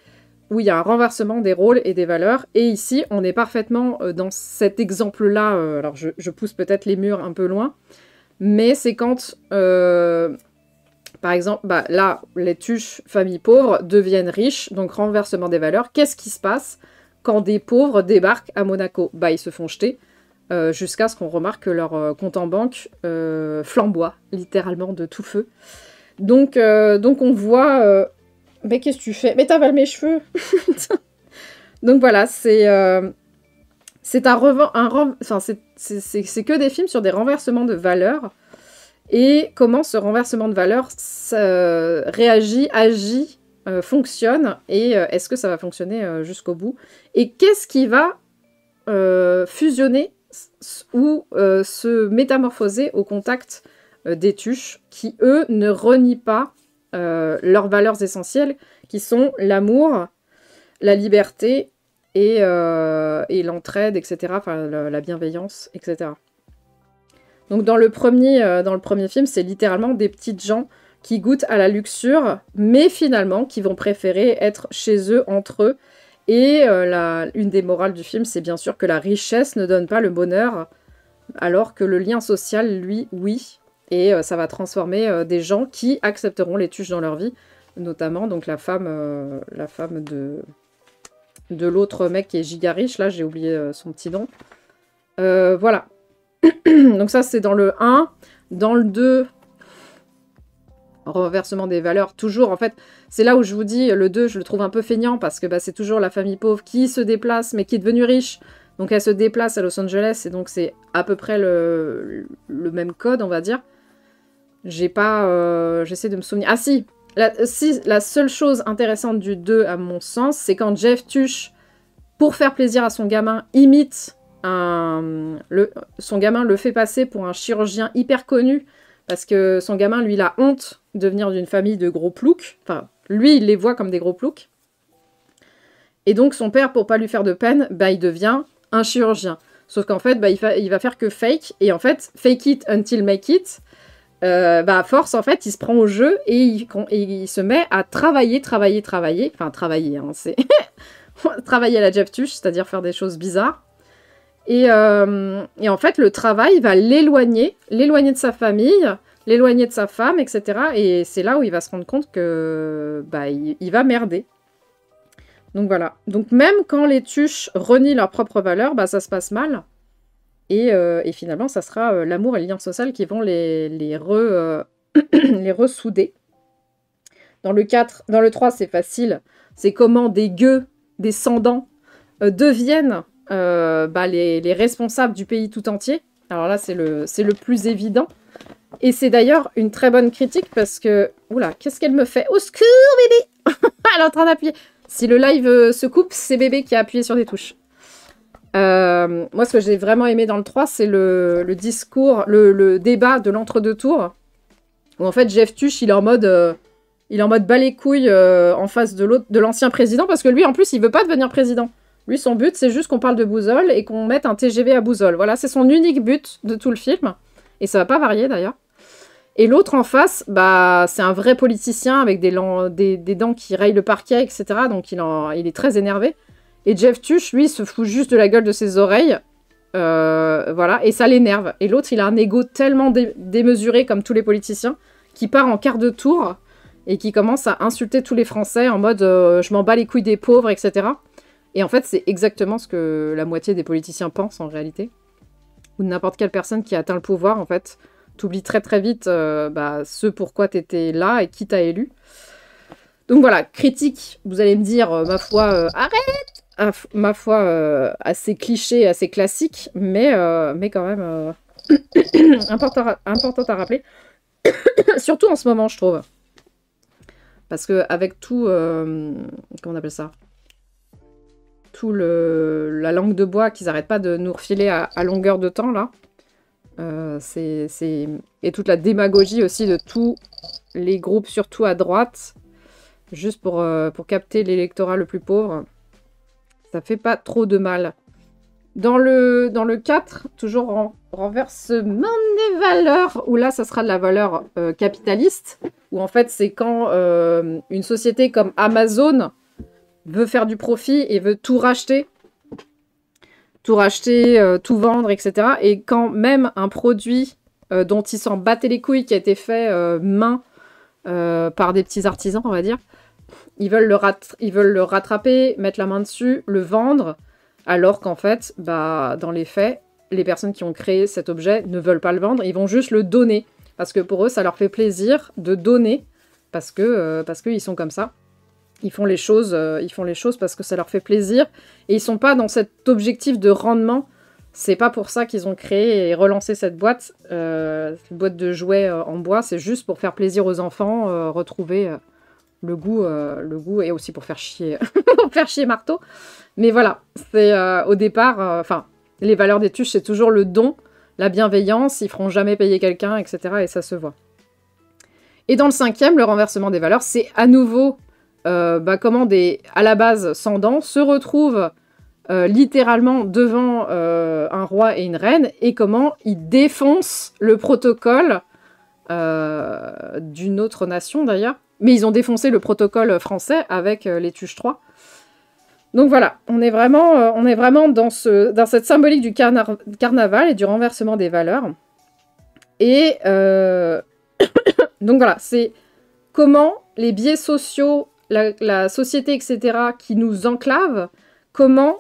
Speaker 1: où il y a un renversement des rôles et des valeurs. Et ici, on est parfaitement dans cet exemple-là. Alors, je pousse peut-être les murs un peu loin, mais c'est quand, par exemple, bah, là, les Tuches, familles pauvres, deviennent riches, donc renversement des valeurs. Qu'est-ce qui se passe quand des pauvres débarquent à Monaco? Bah, ils se font jeter, jusqu'à ce qu'on remarque que leur compte en banque flamboie, littéralement de tout feu. Donc on voit... mais qu'est-ce que tu fais? Mais t'avales mes cheveux. Donc voilà, c'est c'est que des films sur des renversements de valeurs et comment ce renversement de valeurs réagit, agit, fonctionne et est-ce que ça va fonctionner jusqu'au bout? Et qu'est-ce qui va fusionner ou se métamorphoser au contact des Tuches qui, eux, ne renient pas leurs valeurs essentielles, qui sont l'amour, la liberté et l'entraide, etc., enfin la bienveillance, etc. Donc dans le premier film, c'est littéralement des petites gens qui goûtent à la luxure, mais finalement qui vont préférer être chez eux, entre eux. Et une des morales du film, c'est bien sûr que la richesse ne donne pas le bonheur, alors que le lien social, lui, oui. Et ça va transformer des gens qui accepteront les Tuches dans leur vie, notamment donc la femme de l'autre mec qui est giga riche, là j'ai oublié son petit nom. Voilà. Donc ça c'est dans le 1. Dans le 2, renversement des valeurs, toujours en fait, c'est là où je vous dis, le 2 je le trouve un peu feignant, parce que bah, c'est toujours la famille pauvre qui se déplace, mais qui est devenue riche. Donc elle se déplace à Los Angeles, et donc c'est à peu près le même code, on va dire. J'essaie de me souvenir. Ah si, la seule chose intéressante du 2, à mon sens, c'est quand Jeff Tuch pour faire plaisir à son gamin, imite son gamin le fait passer pour un chirurgien hyper connu, parce que son gamin, lui, il a honte de venir d'une famille de gros ploucs. Enfin, lui, il les voit comme des gros ploucs. Et donc, son père, pour pas lui faire de peine, bah, il devient un chirurgien. Sauf qu'en fait, bah, il va faire que fake. Et en fait, fake it until make it. Bah, à force, en fait, il se prend au jeu et il se met à travailler. Enfin, travailler, hein, c'est... travailler à la Jeff Tuch, c'est-à-dire faire des choses bizarres. Et en fait, le travail va l'éloigner de sa famille, l'éloigner de sa femme, etc. Et c'est là où il va se rendre compte que bah, il va merder. Donc voilà. Donc même quand les Tuches renient leurs propres valeurs, bah, ça se passe mal. Et finalement, ça sera l'amour et le lien social qui vont les ressouder. Dans le 4, dans le 3, c'est facile. C'est comment des gueux, des sans-dents, deviennent bah, les responsables du pays tout entier. Alors là, c'est le plus évident. Et c'est d'ailleurs une très bonne critique parce que... Oula, qu'est-ce qu'elle me fait? Au secours, bébé! Elle est en train d'appuyer. Si le live se coupe, c'est bébé qui a appuyé sur des touches. Moi, ce que j'ai vraiment aimé dans le 3, c'est le discours, le débat de l'entre-deux tours. Où en fait, Jeff Tuch, il est en mode bas les couilles en face de l'ancien président. Parce que lui, en plus, il veut pas devenir président. Lui, son but, c'est juste qu'on parle de Bouzole et qu'on mette un TGV à Bouzole. Voilà, c'est son unique but de tout le film. Et ça va pas varier, d'ailleurs. Et l'autre en face, bah, c'est un vrai politicien avec des dents qui rayent le parquet, etc. Donc, il est très énervé. Et Jeff Tuch, lui, se fout juste de la gueule de ses oreilles. Voilà, et ça l'énerve. Et l'autre, il a un ego tellement démesuré, comme tous les politiciens, qui part en quart de tour et qui commence à insulter tous les Français en mode je m'en bats les couilles des pauvres, etc. Et en fait, c'est exactement ce que la moitié des politiciens pensent en réalité. Ou n'importe quelle personne qui atteint le pouvoir, en fait. T'oublies très très vite bah, ce pourquoi t'étais là et qui t'a élu. Donc voilà, critique, vous allez me dire, ma foi, arrête! Ma foi, assez cliché, assez classique, mais quand même important à rappeler. Surtout en ce moment, je trouve. Parce qu'avec tout... comment on appelle ça? Tout la langue de bois qu'ils n'arrêtent pas de nous refiler à longueur de temps, là. Et toute la démagogie aussi de tous les groupes, surtout à droite, juste pour capter l'électorat le plus pauvre. Ça fait pas trop de mal. Dans le 4, toujours renversement des valeurs, où là, ça sera de la valeur capitaliste, où en fait, c'est quand une société comme Amazon veut faire du profit et veut tout racheter, tout vendre, etc. Et quand même un produit dont ils s'en battaient les couilles, qui a été fait main par des petits artisans, on va dire, ils veulent le rattraper, mettre la main dessus, le vendre, alors qu'en fait, bah, dans les faits, les personnes qui ont créé cet objet ne veulent pas le vendre, ils vont juste le donner. Parce que pour eux, ça leur fait plaisir de donner, parce qu'ils sont comme ça. Ils font les choses parce que ça leur fait plaisir. Et ils sont pas dans cet objectif de rendement. C'est pas pour ça qu'ils ont créé et relancé cette boîte de jouets en bois. C'est juste pour faire plaisir aux enfants, retrouver le goût et aussi pour faire chier, pour faire chier Marteau. Mais voilà, c'est au départ, les valeurs des Tuches, c'est toujours le don, la bienveillance. Ils feront jamais payer quelqu'un, etc. Et ça se voit. Et dans le 5e, le renversement des valeurs, c'est à nouveau comment à la base sans dents se retrouvent littéralement devant un roi et une reine, et comment ils défoncent le protocole d'une autre nation d'ailleurs, mais ils ont défoncé le protocole français avec les Tuches 3. Donc voilà, on est vraiment dans cette symbolique du carnaval et du renversement des valeurs. Et donc voilà, c'est comment les biais sociaux, la société, etc., qui nous enclave, comment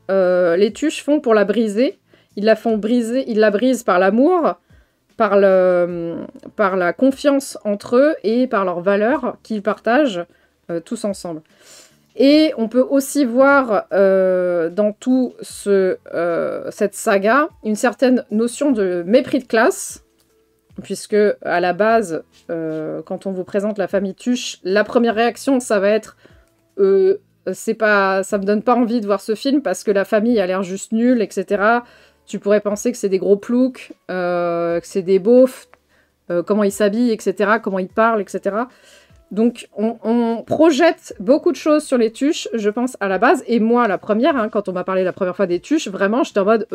Speaker 1: les Tuches font pour la briser. Ils la brisent par l'amour, par la confiance entre eux et par leurs valeurs qu'ils partagent tous ensemble. Et on peut aussi voir dans tout cette saga une certaine notion de mépris de classe, puisque à la base, quand on vous présente la famille Tuche, la première réaction, ça va être ça me donne pas envie de voir ce film parce que la famille a l'air juste nulle, etc. Tu pourrais penser que c'est des gros ploucs, que c'est des beaufs, comment ils s'habillent, etc., comment ils parlent, etc. Donc, on projette beaucoup de choses sur les tuches, je pense, à la base. Et moi, la première, hein, quand on m'a parlé la première fois des tuches, vraiment, j'étais en mode...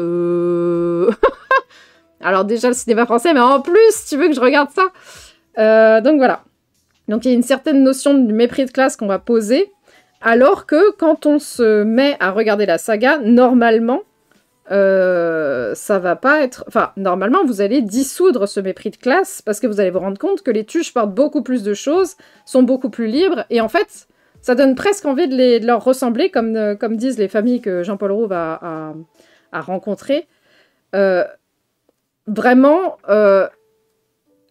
Speaker 1: Alors déjà, le cinéma français, mais en plus, tu veux que je regarde ça donc voilà. Donc, il y a une certaine notion de mépris de classe qu'on va poser, alors que quand on se met à regarder la saga, normalement... ça va pas être... Enfin, normalement, vous allez dissoudre ce mépris de classe parce que vous allez vous rendre compte que les tuches portent beaucoup plus de choses, sont beaucoup plus libres, et en fait, ça donne presque envie de leur ressembler, comme disent les familles que Jean-Paul Rouve a rencontrées. Vraiment,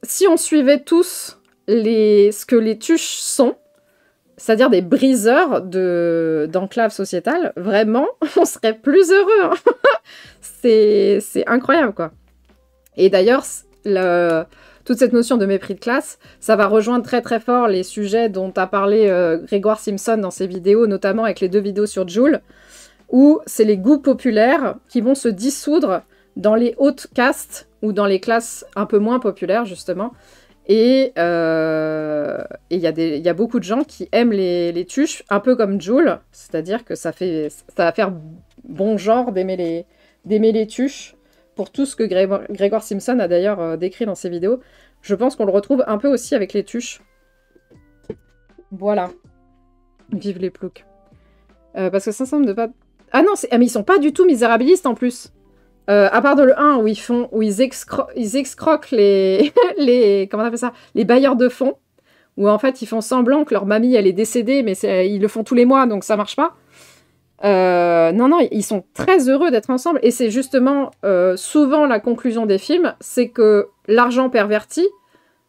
Speaker 1: si on suivait tous ce que les tuches sont, c'est-à-dire des briseurs d'enclave sociétale, vraiment, on serait plus heureux. Hein. C'est incroyable, quoi. Et d'ailleurs, toute cette notion de mépris de classe, ça va rejoindre très très fort les sujets dont a parlé Grégoire Simpson dans ses vidéos, notamment avec les 2 vidéos sur Joule, où c'est les goûts populaires qui vont se dissoudre dans les hautes castes ou dans les classes un peu moins populaires, justement. Et il y a beaucoup de gens qui aiment les tuches, un peu comme Joule, c'est-à-dire que ça va faire bon genre d'aimer les tuches, pour tout ce que Grégoire Simpson a d'ailleurs décrit dans ses vidéos. Je pense qu'on le retrouve un peu aussi avec les tuches. Voilà. Vive les ploucs. Parce que ça semble de pas... Ah non, mais ils sont pas du tout misérabilistes en plus. À part de le 1 où ils excroquent les comment on appelle ça, les bailleurs de fonds, où en fait ils font semblant que leur mamie elle est décédée, mais ils le font tous les mois donc ça marche pas. Non, ils sont très heureux d'être ensemble, et c'est justement souvent la conclusion des films, c'est que l'argent pervertit,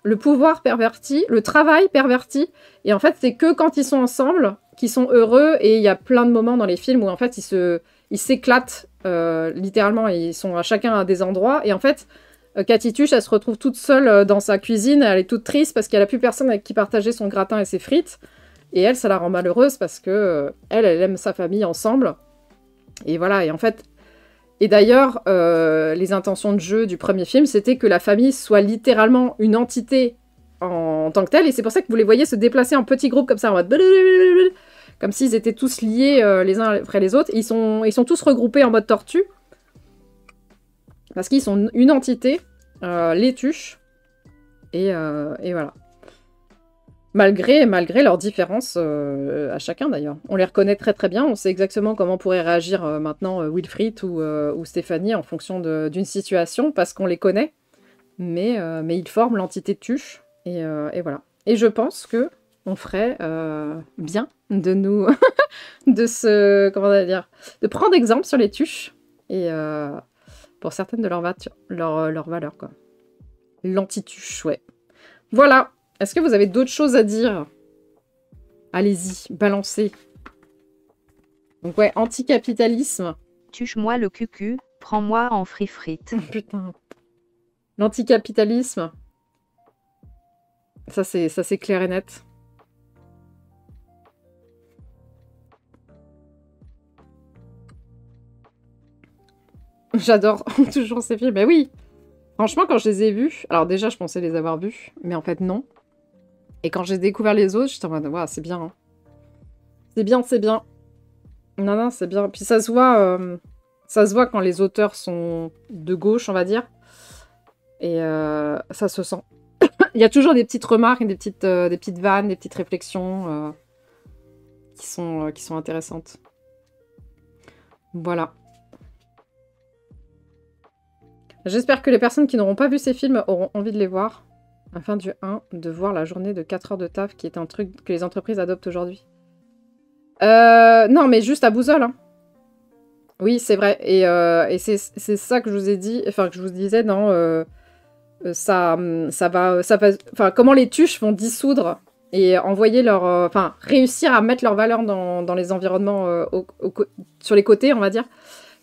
Speaker 1: le pouvoir pervertit, le travail pervertit, et en fait c'est que quand ils sont ensemble qu'ils sont heureux, et il y a plein de moments dans les films où en fait ils s'éclatent. Littéralement, ils sont à chacun à des endroits. Et en fait, Cathy Tuche, elle se retrouve toute seule dans sa cuisine. Elle est toute triste parce qu'elle n'a plus personne avec qui partager son gratin et ses frites. Et elle, ça la rend malheureuse parce que elle aime sa famille ensemble. Et voilà, et en fait... Et d'ailleurs, les intentions de jeu du premier film, c'était que la famille soit littéralement une entité en tant que telle. Et c'est pour ça que vous les voyez se déplacer en petits groupes comme ça, en mode... Comme s'ils étaient tous liés les uns après les autres. Ils sont tous regroupés en mode tortue. Parce qu'ils sont une entité, les tuches. Et voilà. Malgré leurs différences à chacun d'ailleurs. On les reconnaît très très bien. On sait exactement comment pourrait réagir maintenant Wilfried ou Stéphanie en fonction d'une situation. Parce qu'on les connaît. Mais ils forment l'entité de tuche. Et voilà. Et je pense que on ferait bien de nous... comment on va dire, de prendre exemple sur les tuches. Et pour certaines de leurs valeurs, quoi. L'anti-tuche, ouais. Voilà. Est-ce que vous avez d'autres choses à dire? Allez-y, balancez. Donc ouais, anticapitalisme.
Speaker 2: Tuche-moi le cucu, prends-moi en free-frite.
Speaker 1: Putain. L'anticapitalisme. Ça c'est clair et net. J'adore toujours ces films. Mais oui, franchement, quand je les ai vus... Alors déjà, je pensais les avoir vus, mais en fait, non. Et quand j'ai découvert les autres, j'étais en mode, waouh, c'est bien. Hein. C'est bien, c'est bien. Non, c'est bien. Puis ça se voit quand les auteurs sont de gauche, on va dire. Et ça se sent. Il y a toujours des petites remarques, des petites vannes, des petites réflexions qui sont intéressantes. Voilà. J'espère que les personnes qui n'auront pas vu ces films auront envie de les voir. Afin du 1, de voir la journée de 4 heures de taf qui est un truc que les entreprises adoptent aujourd'hui. Non, mais juste à Bouzole. Hein. Oui, c'est vrai. Et c'est ça que je vous ai dit, enfin que je vous disais, non, ça va, enfin, comment les tuches vont dissoudre et envoyer enfin, réussir à mettre leur valeur dans les environnements sur les côtés, on va dire.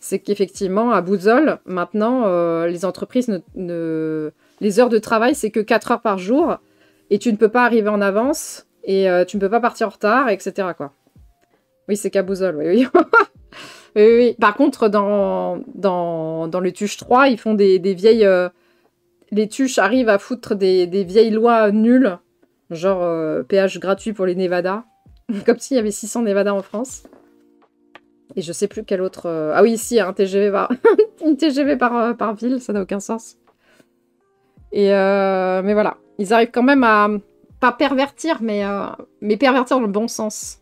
Speaker 1: C'est qu'effectivement, à Bouzole, maintenant, les entreprises les heures de travail, c'est que 4 heures par jour, et tu ne peux pas arriver en avance, et tu ne peux pas partir en retard, etc., quoi. Oui, c'est Cabouzol, oui, oui. Oui, oui, oui. Par contre, dans le Tuche 3, ils font des vieilles... les Tuches arrivent à foutre des vieilles lois nulles, genre péage gratuit pour les Nevada. Comme s'il y avait 600 Nevada en France. Et je sais plus quel autre... Ah oui, ici, un TGV par... une TGV par ville, ça n'a aucun sens. Et mais voilà, ils arrivent quand même à... Pas pervertir, mais pervertir dans le bon sens.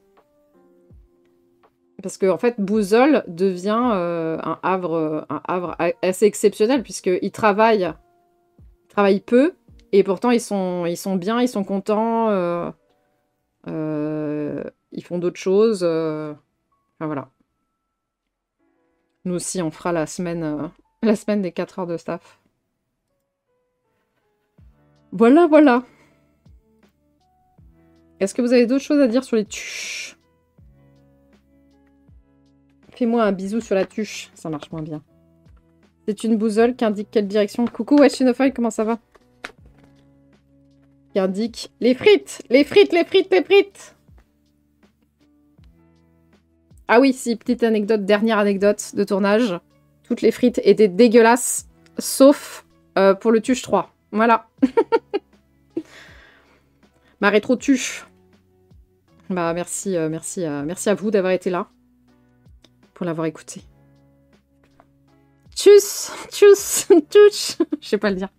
Speaker 1: Parce qu'en fait, Bouzol devient un havre assez exceptionnel, puisqu'ils travaillent peu, et pourtant ils sont bien, ils sont contents, ils font d'autres choses. Enfin voilà. Nous aussi, on fera la semaine des 4 heures de staff. Voilà, voilà. Est-ce que vous avez d'autres choses à dire sur les tuches? Fais-moi un bisou sur la tuche, ça marche moins bien. C'est une boussole qui indique quelle direction. Coucou Weshinofoy, comment ça va? Qui indique les frites, les frites, les frites, les frites. Ah oui, si, petite anecdote, dernière anecdote de tournage. Toutes les frites étaient dégueulasses, sauf pour le Tuche 3. Voilà. Ma rétro-tuche. Bah merci, merci à vous d'avoir été là. Pour l'avoir écouté. Tchuss, tchuss, touche. Je sais pas le dire.